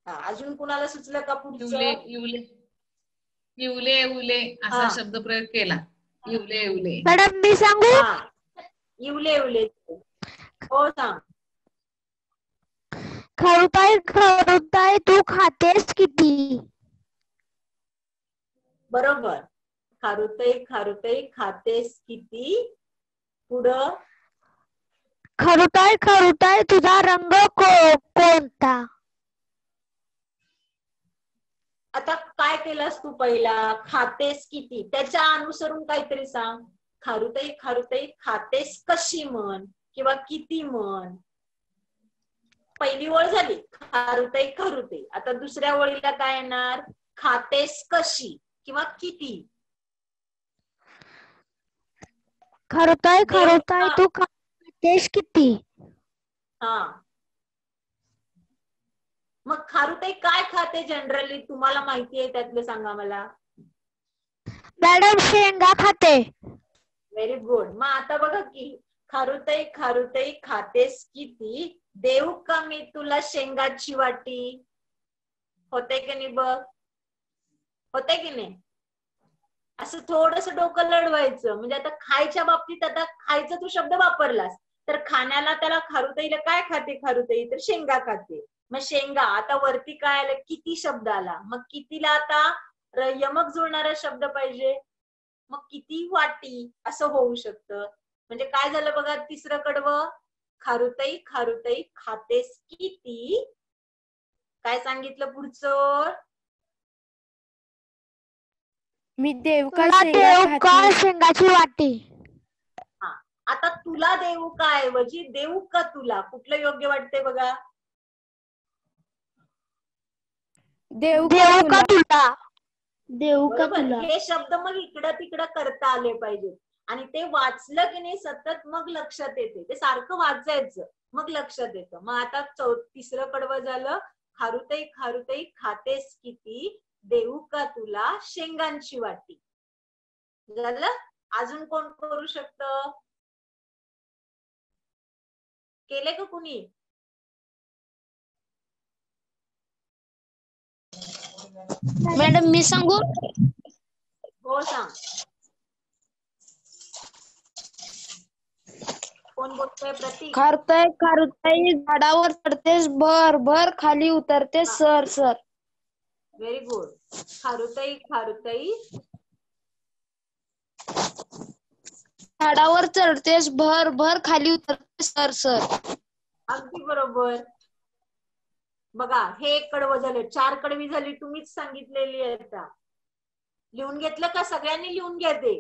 Speaker 2: अजून कुणाला सुचलं का पुढचं?
Speaker 1: इवले इवले असा शब्द प्रयोग केला. इवले इवले.
Speaker 6: मॅडम मी सांगू?
Speaker 2: इवले इवले. हो सांग.
Speaker 6: खारुताई खारुताई तू खातेस किती.
Speaker 2: बरोबर. खारुताई खारुताई खातेस किती. पुढं?
Speaker 6: खारुताई खारुताई तुझा रंग कोणता.
Speaker 2: आता काय केलंस तू? पहिला खातेस किती, त्याच्या अनुसरून काहीतरी सांग. खारुताई खारुताई खातेस कशी म्हण किंवा किती म्हण. पहिली ओळ झाली खारुताई खारुताई. आता दुसऱ्या ओळीला काय येणार? खातेस कशी किंवा किती.
Speaker 6: खारुताई खारुताई तू खातेस किती.
Speaker 2: हा, मग खारुताई काय खाते जनरली? तुम्हाला माहिती आहे त्यातलं सांगा मला.
Speaker 6: मॅडम शेंगा खाते.
Speaker 2: Very good. मग आता बघा की खारुताई खारुताई खातेस किती. देऊ का मी तुला शेंगाची वाटी. होते की नाही बघ? होते की नाही? असं थोडस डोकं लढवायचं. म्हणजे आता खायच्या बाबतीत आता खायचा तू शब्द वापरलास तर खाण्याला त्याला खारुताईला काय खाते खारुताई? तर शेंगा खाते. मग शेंगा. आता वरती काय आलं? किती शब्द आला. मग कितीला आता यमक जुळणारा शब्द पाहिजे. मग किती वाटी असं होऊ शकतं. म्हणजे काय झालं बघा तिसरं कडवं. खारुताई खारुताई खातेस किती. काय सांगितलं पुढचं?
Speaker 3: मी देऊ का
Speaker 6: शेंगाची वाटी.
Speaker 2: हा, आता तुला देऊ का ऐवजी देऊ का तुला, कुठलं योग्य वाटतंय बघा?
Speaker 3: देऊ
Speaker 6: देऊ का तुला?
Speaker 4: देऊ का
Speaker 2: बरोबर.
Speaker 4: तुला?
Speaker 2: हे शब्द मग इकडं तिकडं करता आले पाहिजेत आणि ते वाचलं की नाही सतत मग लक्षात येते. ते सारखं वाचायचं मग लक्षात येतं. मग आता तिसरं कडवं झालं. खारुताई खारुताई खातेस किती, देऊ का तुला शेंगांची वाटी. झालं. अजून कोण करू शकतं? केले का कुणी?
Speaker 6: मॅडम मी सांगू?
Speaker 2: हो सांग. कोण बोलतोय? प्रतीक.
Speaker 6: खारुताई खारुताई झाडावर चढतेस भर भर, खाली उतरते सर सर.
Speaker 2: Very good. खारुताई खारुताई
Speaker 6: झाडावर चढतेस भर भर, खाली उतरते सर सर.
Speaker 2: अगदी बरोबर. बघा हे एक कडवं झालं. 4 कडवी झाली, तुम्हीच सांगितलेली आहे. आता लिहून घेतलं का? सगळ्यांनी लिहून घ्या ते.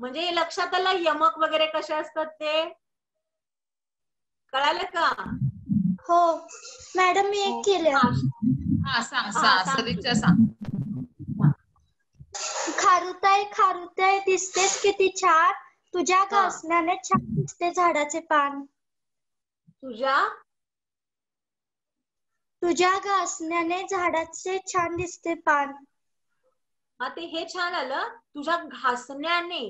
Speaker 2: म्हणजे हे लक्षात आलं यमक वगैरे कसे असतात ते कळालं का?
Speaker 4: हो मॅडम मी एक केलं.
Speaker 1: हा सांग सदिच्छा सांग.
Speaker 4: खारुताई खारुताई दिसतेस किती छान, तुझ्या घासण्याने छान दिसते झाडाचे पान. तुझ्या घासण्याने झाडाचे छान दिसते पान.
Speaker 2: हा ते हे छान आलं. तुझ्या घासण्याने.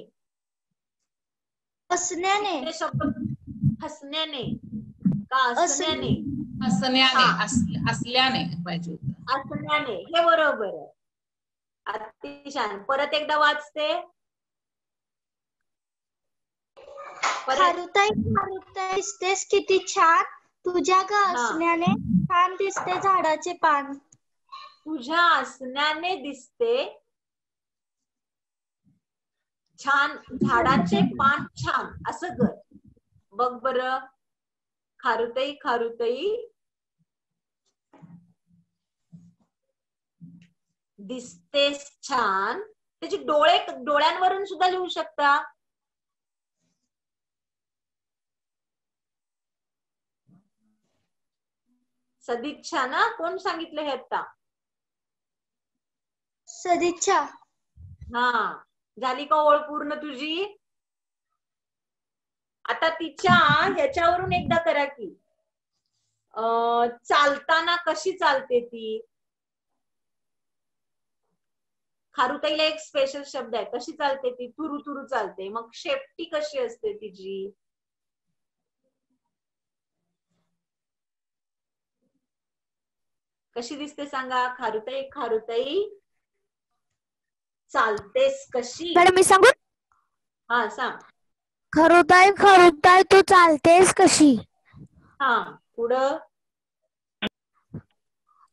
Speaker 4: असण्याने.
Speaker 2: ते शब्द हसण्याने का असण्याने?
Speaker 1: असल्याने पाहिजे होतं.
Speaker 2: असण्याने. हे बरोबर आहे. अतिशय. परत एकदा वाचते.
Speaker 4: खारुताई खारुताई दिसतेस किती छान, तुझ्या घासण्याने छान दिसते झाडाचे पान.
Speaker 2: तुझ्या असण्याने दिसते छान झाडाचे पान छान. असं कर. बघ बरं. खारुताई खारुताई दिसतेस छान. त्याची डोळ्यांवरून सुद्धा लिहू शकता. सदिच्छा ना? कोण सांगितलं हे आता?
Speaker 4: सदिच्छा.
Speaker 2: हा झाली का ओळ पूर्ण तुझी? आता तिच्या ह्याच्यावरून एकदा करा की चालताना कशी चालते ती. खारुताईला एक स्पेशल शब्द आहे. कशी चालते ती? तुरु तुरु चालते. मग शेपटी कशी असते तिची? कशी दिसते सांगा? खारुताई खारुताई चालतेस कशी?
Speaker 6: मॅडम मी सांगू?
Speaker 2: हा सांग.
Speaker 6: खारुताई खारुताई तू चालतेस कशी.
Speaker 2: हा पुढं.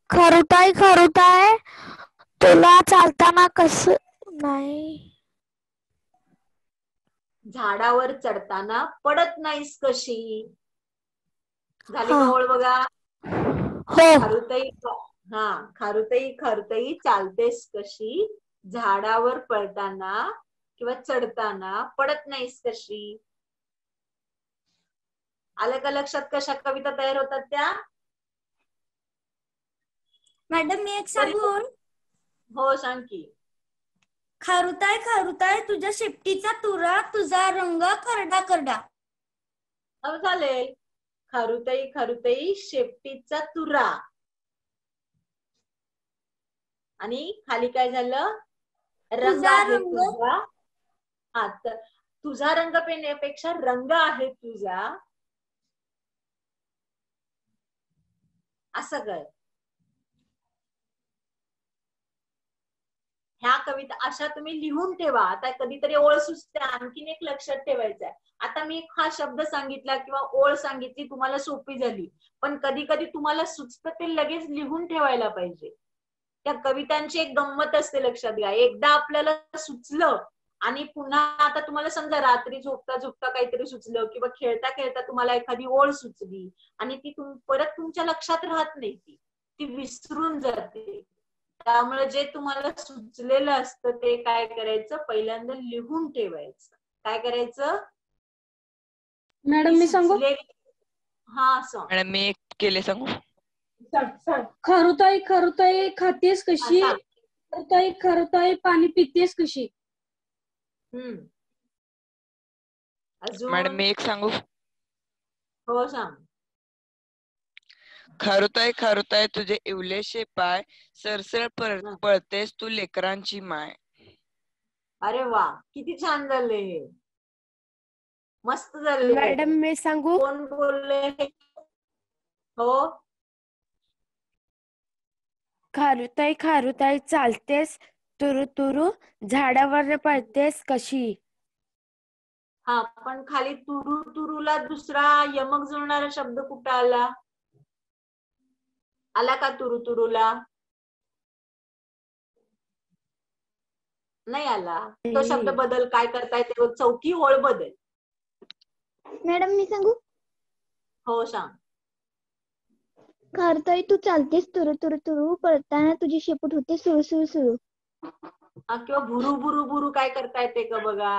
Speaker 6: खारुताई खारुताई तुला चालताना कसं नाही.
Speaker 2: झाडावर चढताना पडत नाहीस कशी. झाली का ओळ बघा. खारुताई खारुताई खारुताई चालतेस कशी, झाडावर पडताना किंवा चढताना पडत नाहीस कशी. आलं का लक्षात कशा कविता तयार होतात त्या?
Speaker 4: मॅडम मी एक सांगू?
Speaker 2: हो सांग की.
Speaker 4: खारुताई खारुताई तुझ्या शेपटीचा तुरा, तुझा रंग करडा करडा.
Speaker 2: चालेल. खारुताई खारुताई शेपटीचा तुरा. आणि खाली काय झालं? रंग आहे तुझा. हा तर तुझा रंग पेक्षा रंग आहे तुझा. असं कर. ह्या कविता अशा तुम्ही लिहून ठेवा. आता कधीतरी ओळ सुचते. आणखीन एक लक्षात ठेवायचं आहे. आता मी हा शब्द सांगितला किंवा ओळ सांगितली, तुम्हाला सोपी झाली. पण कधी कधी तुम्हाला सुचतं ते लगेच लिहून ठेवायला पाहिजे. त्या कवितांची एक गंमत असते, लक्षात घ्या. एकदा आपल्याला सुचलं आणि पुन्हा आता तुम्हाला समजा रात्री झोपता झोपता काहीतरी सुचलं किंवा खेळता खेळता तुम्हाला एखादी ओळ सुचली आणि ती परत तुमच्या लक्षात राहत नाही, ती विसरून जाते. त्यामुळे जे तुम्हाला सुचलेलं असतं ते काय करायचं, पहिल्यांदा लिहून ठेवायचं. काय करायचं?
Speaker 6: मॅडम मी सांगू?
Speaker 2: हा सांग.
Speaker 5: मॅडम मी एक केले सांगू?
Speaker 6: खरुताई खरुताई खातेस कशी?
Speaker 2: सांग.
Speaker 6: खरुताई खरुताई पाणी पितेस कशी?
Speaker 2: अजून?
Speaker 5: मॅडम मी एक सांगू?
Speaker 2: हो सांग.
Speaker 5: खरुताई खरुताई तुझे इवलेशे पाय, सरसर पळतेस तू लेकरांची माय.
Speaker 2: अरे वा, किती छान झाले हे, मस्त झाले.
Speaker 3: मॅडम मी सांगू?
Speaker 2: कोण बोलले? हो.
Speaker 3: खारुताई खारुताई चालतेस तुरु तुरु, झाडावर पळतेस कशी?
Speaker 2: हा, पण खाली तुरु तुरुला दुसरा यमक जुळणारा शब्द कुठं आला? आला का तुरु तुरुला? नाही आला. तो शब्द बदल, काय करता येते? चौथी ओळ बदल.
Speaker 4: मॅडम मी सांगू?
Speaker 2: हो सांग.
Speaker 4: खारुताई तू चालतेस तुरु तुरु तुरु, पळताना तुझी शेपूट होते सुरू सुरू सुरू.
Speaker 2: किंवा भुरू भुरू भुरू काय करता येते का बघा?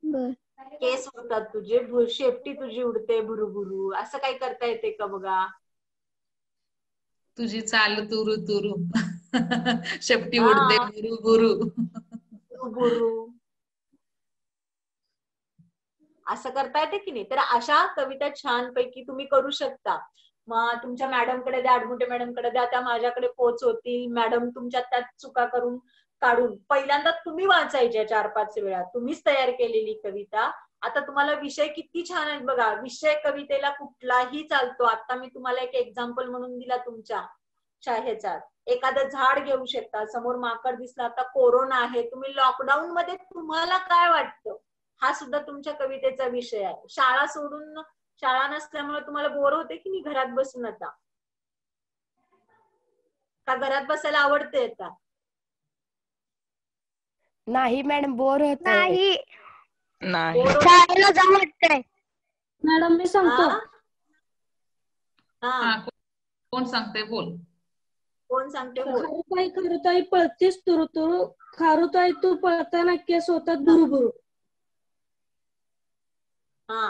Speaker 4: बर.
Speaker 2: केस उडतात तुझे, शेपटी तुझी उडते भुरू भुरू, असं काय करता येते का बघा?
Speaker 1: तुझी चाल तुरु तुरु, शेपटी उडते बुरू बुरू.
Speaker 2: बुरू असं करता येते की नाही? तर अशा कविता छानपैकी तुम्ही करू शकता. मग तुमच्या मॅडमकडे द्या, आडमुठे मॅडमकडे द्या, त्या माझ्याकडे पोहोचवतील. मॅडम तुमच्या त्यात चुका करून काढून पहिल्यांदा तुम्ही वाचायच्या 4-5 वेळा, तुम्हीच तयार केलेली कविता. आता तुम्हाला विषय किती छान आहेत बघा. विषय कवितेला कुठलाही चालतो. आता मी तुम्हाला एक एक्झाम्पल म्हणून दिला तुमच्या ह्याचा. एखादं झाड घेऊ शकता, समोर माकड दिसला, आता कोरोना आहे, तुम्ही लॉकडाऊन मध्ये तुम्हाला काय वाटतं, हा सुद्धा तुमच्या कवितेचा विषय आहे. शाळा सोडून, शाळा नसल्यामुळे तुम्हाला बोर होते की नाही घरात बसून? आता का घरात बसायला आवडते? आता
Speaker 3: नाही मॅडम, बोर होत
Speaker 4: नाही.
Speaker 5: नाही.
Speaker 4: शाळेला जाऊ वाटतंय.
Speaker 6: मॅडम मी सांगतो.
Speaker 2: हा,
Speaker 1: कोण सांगते? बोल.
Speaker 2: कोण सांगते? बोल.
Speaker 6: खारुताई खारुताई पळतेस तुरु तुरु, खारुताई तू पळताना केस होतात भुरू भुरू.
Speaker 2: हा,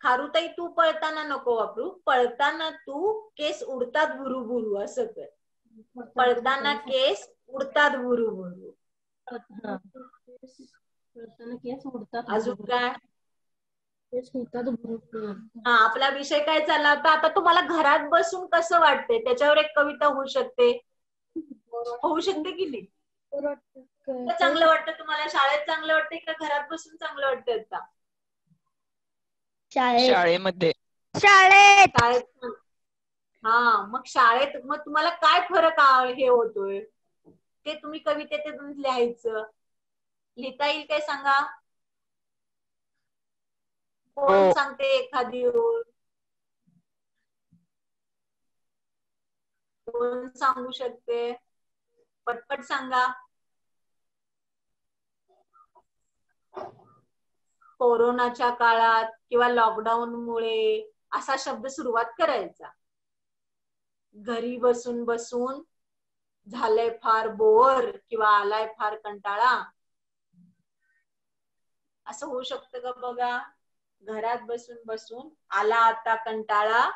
Speaker 2: खारुताई तू पळताना नको वापरू, पळताना तू केस उडतात भुरू भुरू असं कर. पळताना केस उडतात भुरू भुरू. अजून काय? हा, आपला विषय काय चालला होता? आता तुम्हाला घरात बसून कसं वाटतंय त्याच्यावर एक कविता होऊ शकते. होऊ शकते की नाही? चांगलं वाटतं तुम्हाला? शाळेत चांगलं वाटतंय का घरात बसून चांगलं वाटतंय? आता
Speaker 5: शाळेमध्ये.
Speaker 4: शाळेत.
Speaker 2: हा, मग शाळेत मग तुम्हाला काय फरक हे होतोय ते तुम्ही कवितेतून लिहायचं. लिहिता येईल काय सांगा? कोण सांगते एखादी ओळ? कोण सांगू शकते? पटपट सांगा. कोरोनाच्या काळात किंवा लॉकडाऊन मुळे असा शब्द सुरुवात करायचा. घरी बसून बसून झालंय फार बोर किंवा आलाय फार कंटाळा, असं होऊ शकतं का बघा? घरात बसून बसून आला आता कंटाळा,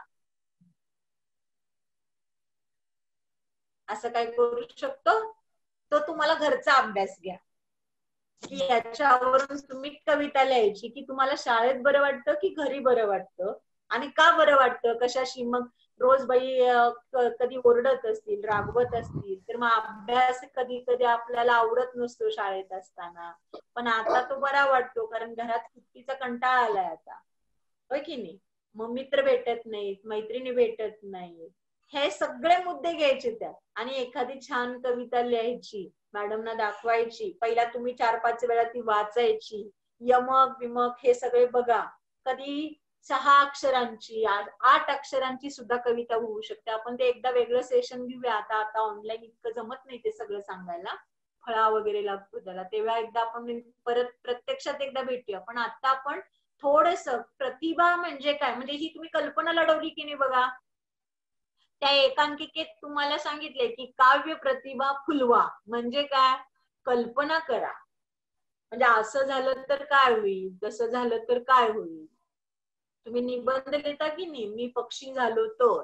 Speaker 2: असं काय करू शकतो? तो तुम्हाला घरचा अभ्यास घ्या की याच्यावरून तुम्ही कविता लिहायची की तुम्हाला शाळेत बरं वाटतं की घरी बरं वाटतं आणि का बरं वाटतं, कशाशी. मग रोज बाई कधी ओरडत असतील, रागवत असतील, तर मग अभ्यास कधी कधी आपल्याला आवडत नसतो शाळेत असताना, पण आता तो बरा वाटतो कारण घरात सुट्टीचा कंटाळा आलाय आता, होय की नाही? मग मित्र भेटत नाहीत, मैत्रिणी भेटत नाहीत, हे सगळे मुद्दे घ्यायचे त्यात आणि एखादी छान कविता लिहायची, मॅडमना दाखवायची. पहिला तुम्ही 4-5 वेळा ती वाचायची, यमक विमक हे सगळे बघा. कधी 6 अक्षरांची, 8 अक्षरांची सुद्धा कविता होऊ शकते. आपण ते एकदा वेगळं सेशन घेऊया. आता ऑनलाईन इतकं जमत नाही ते सगळं सांगायला, फळा वगैरे लागतो त्याला, तेव्हा एकदा आपण परत प्रत्यक्षात एकदा भेटूया. पण आता आपण थोडस प्रतिभा म्हणजे काय, म्हणजे ही तुम्ही कल्पना लढवली की नाही बघा, त्या एकांकिकेत तुम्हाला सांगितले की काव्य प्रतिभा फुलवा म्हणजे काय, कल्पना करा. म्हणजे असं झालं तर काय होईल, तसं झालं तर काय होईल. तुम्ही निबंध लिहिता की नाही, मी पक्षी झालो तर,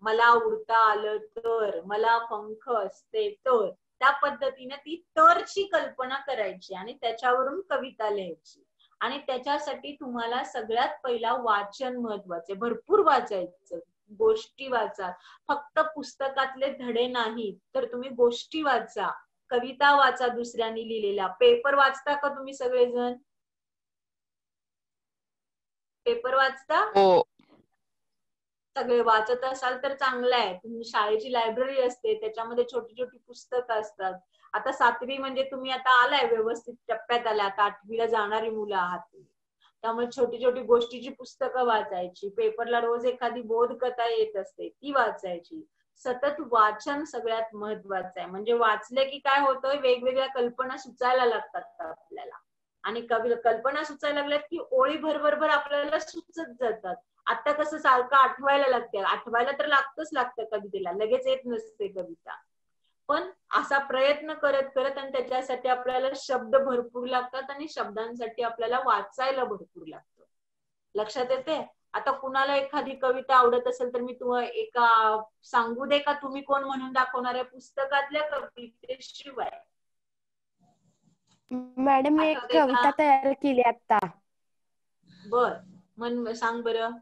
Speaker 2: मला उडता आलं तर, मला पंख असते तर, त्या पद्धतीने ती तरची कल्पना करायची आणि त्याच्यावरून कविता लिहायची. आणि त्याच्यासाठी तुम्हाला सगळ्यात पहिला वाचन महत्वाचे, भरपूर वाचायचं, गोष्टी वाचा. फक्त पुस्तकातले धडे नाही तर तुम्ही गोष्टी वाचा, कविता वाचा दुसऱ्यांनी लिहिलेला. पेपर वाचता का तुम्ही सगळेजण? पेपर वाचता?
Speaker 5: हो.
Speaker 2: सगळे वाचत असाल तर चांगलं आहे. तुम्ही शाळेची लायब्ररी असते, त्याच्यामध्ये छोटी छोटी पुस्तकं असतात. आता 7वी म्हणजे तुम्ही आता आलाय व्यवस्थित टप्प्यात आलाय, आता 8वीला जाणारी मुलं आहात तुम्ही. त्यामुळे छोटी छोटी गोष्टीची पुस्तकं वाचायची. पेपरला रोज एखादी बोधकथा येत असते ती वाचायची. सतत वाचन सगळ्यात महत्वाचं आहे. म्हणजे वाचले की काय होतं, वेगवेगळ्या कल्पना सुचायला लागतात आपल्याला. आणि कल्पना सुचायला लागल्यात की ओळी भर आपल्याला सुचत जातात. आता कसं सारखं आठवायला लागते, आठवायला तर लागतं कवितेला, लगेच येत नसते कविता. पण असा प्रयत्न करत करत, आणि त्याच्यासाठी आपल्याला शब्द भरपूर लागतात आणि शब्दांसाठी आपल्याला वाचायला भरपूर लागतं. लक्षात येते? आता कुणाला एखादी कविता आवडत असेल तर मी तुम्हाला एका सांगू दे का, तुम्ही कोण म्हणून दाखवणार आहे पुस्तकातल्या कवितेशिवाय?
Speaker 3: मॅडम मी एक कविता तयार केली आता.
Speaker 2: बर, सांग बरं.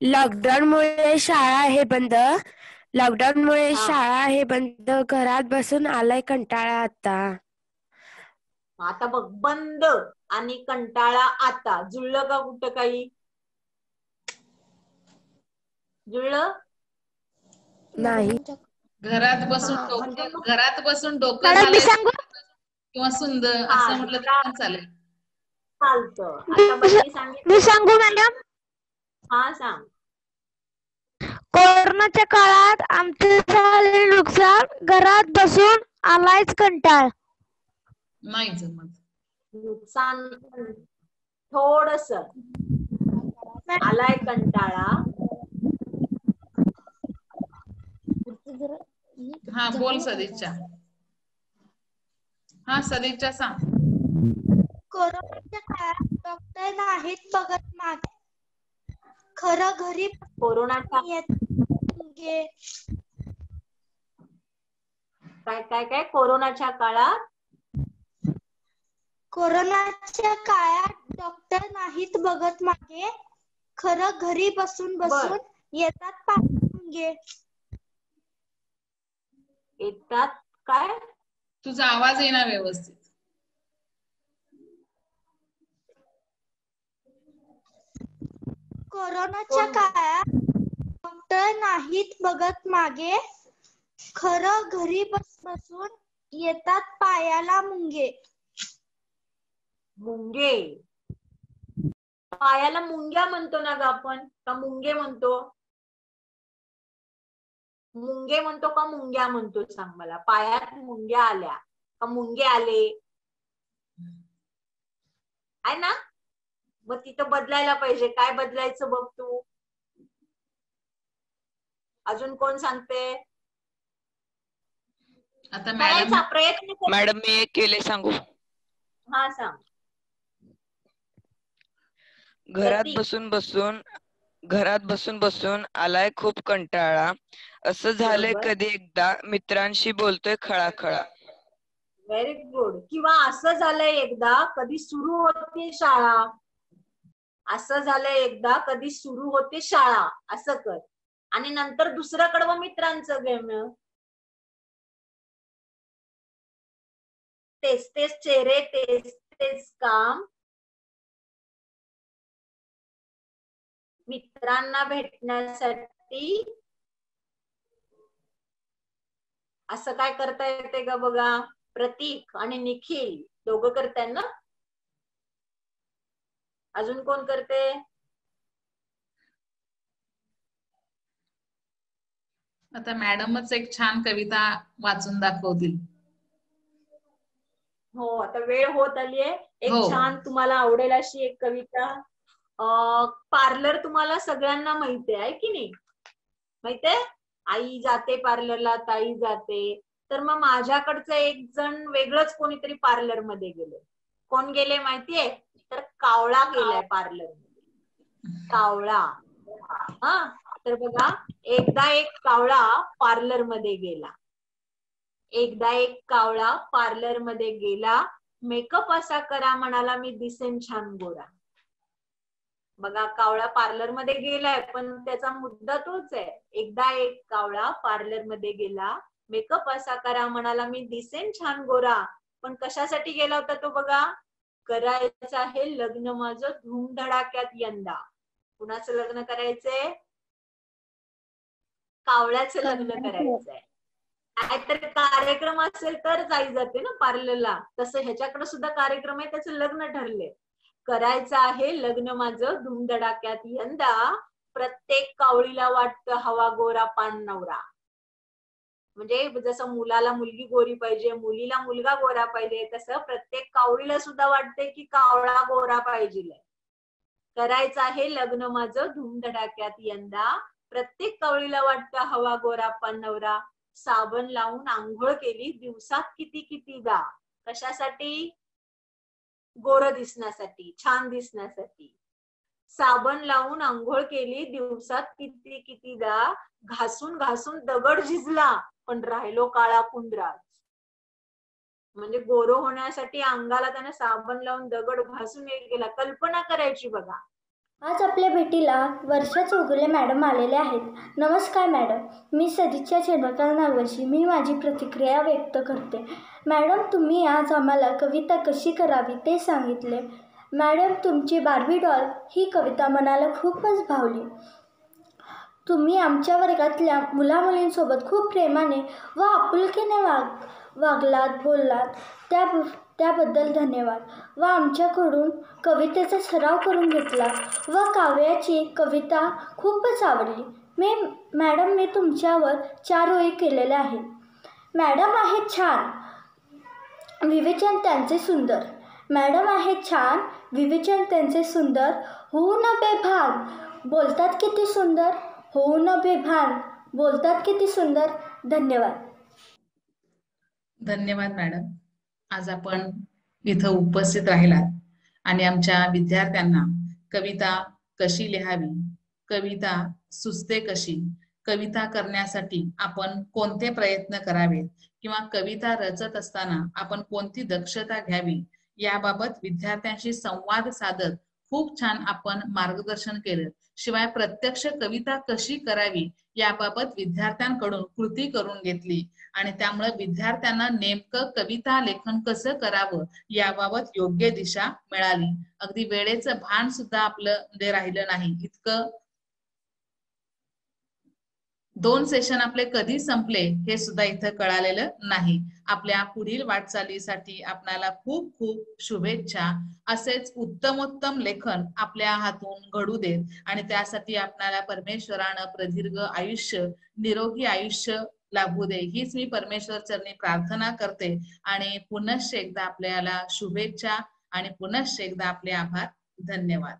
Speaker 3: लॉकडाऊनमुळे शाळा आहे बंद, लॉकडाऊनमुळे शाळा आहे बंद, घरात बसून आलाय कंटाळा आता.
Speaker 2: आता बघ, बंद आणि कंटाळा आता जुळलं का कुठं काही? जुळलं
Speaker 3: नाही.
Speaker 1: घरात बसून
Speaker 2: म्हणजे
Speaker 1: डोकं, घरात बसून डोकं
Speaker 6: मॅडम मी
Speaker 1: झालंय
Speaker 6: सांगू
Speaker 1: किंवा सुंदर असं म्हटलं तर पण चालेल.
Speaker 2: चालतं. आता बघ
Speaker 6: मी
Speaker 2: सांगितलं.
Speaker 6: सांगू मॅडम.
Speaker 2: हा सांग.
Speaker 6: कोरोनाच्या काळात आमचे झाले नुकसान, घरात बसून आलायच कंटाळ.
Speaker 1: नाही जमत.
Speaker 2: नुकसान थोडस आलाय कंटाळा.
Speaker 1: हा बोल सदिच्छा. हा सदिच्छा सांग.
Speaker 4: कोरोनाच्या काळात डॉक्टर नाहीत बघत मागे, खरं घरी
Speaker 2: कोरोनाच्या
Speaker 4: ये
Speaker 2: काय कोरोनाच्या काळात
Speaker 4: डॉक्टर नाहीत बघत मागे, खरं घरी बसून येतात पांगे.
Speaker 2: येतात काय?
Speaker 1: तुझा आवाज येणार व्यवस्थित.
Speaker 4: कोरोनाच्या काळात डॉक्टर नाहीत बघत मागे, खरं घरी बसून येतात पायाला मुंगे.
Speaker 2: मुंगे. पायाला मुंग्या म्हणतो ना ग आपण, का मुंगे म्हणतो? मुंगे म्हणतो का मुंग्या म्हणतो सांग मला. पायात मुंग्या आल्या का मुंगे आले आहे ना? मग तिथं बदलायला पाहिजे. काय बदलायचं बघ तू. अजून कोण सांगते?
Speaker 1: आता
Speaker 2: करायचा प्रयत्न कर.
Speaker 5: मॅडम मी एक केले सांगू.
Speaker 2: हा सांग.
Speaker 5: घरात बसून बसून आलाय खूप कंटाळा, असं झालंय कधी एकदा मित्रांशी बोलतोय खळाखळा.
Speaker 2: Very good. किंवा असं झालंय एकदा कधी सुरू होते शाळा, असं झालंय एकदा कधी सुरू होते शाळा, असं कर. आणि नंतर दुसरं कडवं मित्रांचं घेणं. तेच तेच चेहरे, तेच तेच काम, मित्रांना भेटण्यासाठी असं काय करता येते का बघा. प्रतीक आणि निखिल दोघं करताय ना? अजून कोण करते?
Speaker 1: आता मॅडमच एक छान कविता वाचून दाखवतील.
Speaker 2: हो, आता वेळ होत आली आहे. एक छान तुम्हाला आवडेल अशी एक कविता. पार्लर तुम्हाला सगळ्यांना माहिती आहे की नाही? माहितीये? आई जाते पार्लरला, ताई जाते. तर मग माझ्याकडचं एक जण वेगळंच कोणीतरी पार्लर मध्ये गेले. कोण गेले माहितीये? तर कावळा गेलाय पार्लर मध्ये. कावळा. हा, तर बघा, एकदा एक कावळा पार्लर मध्ये गेला. एकदा एक कावळा पार्लर मध्ये गेला. मेकअप असा करा म्हणाला, मी दिसेन छान गोरा. बघा, कावळा पार्लर मध्ये गेलाय, पण त्याचा मुद्दा तोच आहे. एकदा एक कावळा पार्लर मध्ये गेला, मेकअप असा करा म्हणाला, मी दिसेन छान गोरा. पण कशासाठी गेला होता तो बघा? करायचं आहे लग्न माझं धूमधडाक्यात यंदा. कुणाचं लग्न करायचंय? कावळ्याचं लग्न करायचंय. काहीतरी कार्यक्रम असेल तर जाई जाते ना पार्लरला, तसं ह्याच्याकडे सुद्धा कार्यक्रम आहे, त्याचं लग्न ठरले. करायचं आहे लग्न माझं धूमधडाक्यात यंदा. प्रत्येक कावळीला वाटतं हवा गोरा पान नवरा. म्हणजे जसं मुलाला मुलगी गोरी पाहिजे, मुलीला मुलगा गोरा पाहिजे, तसं प्रत्येक कावळीला सुद्धा वाटतंय की कावळा गोरा पाहिजे. करायचं आहे लग्न माझं धूमधडाक्यात यंदा. प्रत्येक कावळीला वाटतं हवा गोरा पान नवरा. साबण लावून आंघोळ केली दिवसात किती कितीदा. कशासाठी? गोर दिसण्यासाठी, छान दिसण्यासाठी. साबण लावून आंघोळ केली दिवसात किती कितीदा. घासून घासून दगड झिजला, पण राहिलो काळा कुंद्राच. म्हणजे गोरो होण्यासाठी अंगाला त्याने साबण लावून दगड घासून हे केला. कल्पना करायची बघा.
Speaker 8: आज आपल्या भेटीला वर्षा चौगुले मॅडम आलेले आहेत. नमस्कार मॅडम, मी सदिच्छा चंद्रकांत नागवंशी. मी माझी प्रतिक्रिया व्यक्त करते. मॅडम, तुम्ही आज आम्हाला कविता कशी करावी ते सांगितले. मॅडम, तुमची बार्बी डॉल ही कविता मनाला खूपच भावली. तुम्ही आमच्या वर्गातल्या मुलामुलींसोबत खूप प्रेमाने व आपुलकीने वागलात, बोललात. त्याबद्दल धन्यवाद. व आमच्याकडून कवितेचा सराव करून घेतला व काव्याची कविता खूपच आवडली. मॅडम, मी तुमच्यावर 4 ओळी केलेल्या आहेत. मॅडम आहेत छान, विवेचन त्यांचे सुंदर. मॅडम आहेत छान, विवेचन त्यांचे सुंदर. होऊ न बेभान, बोलतात किती सुंदर. होऊ न बेभान, बोलतात किती सुंदर. धन्यवाद.
Speaker 1: धन्यवाद मॅडम. आज आपण इथं उपस्थित राहिलात आणि आमच्या विद्यार्थ्यांना कविता कशी लिहावी, कविता सुचते कशी, कविता करण्यासाठी आपण कोणते प्रयत्न करावेत किंवा कविता रचत असताना आपण कोणती दक्षता घ्यावी याबाबत विद्यार्थ्यांशी संवाद साधत खूप छान आपण मार्गदर्शन केलं. शिवाय प्रत्यक्ष कविता कशी करावी याबाबत विद्यार्थ्यांकडून कृती करून घेतली आणि त्यामुळे विद्यार्थ्यांना नेमकं कविता लेखन कसं करावं याबाबत योग्य दिशा मिळाली. अगदी वेळेचं भान सुद्धा आपलं राहिलं नाही. इतकं 2 सेशन आपले कधी संपले हे सुद्धा इथं कळालेलं नाही. आपल्या पुढील वाटचालीसाठी आपणाला खूप खूप शुभेच्छा. असेच उत्तमोत्तम लेखन आपल्या हातून घडू देत आणि त्यासाठी आपणाला परमेश्वरानं प्रदीर्घ आयुष्य, निरोगी आयुष्य लाभू दे हीच मी परमेश्वर चरणी प्रार्थना करते आणि पुनश्च एकदा आपल्याला शुभेच्छा आणि पुनश्च एकदा आपले आभार. धन्यवाद.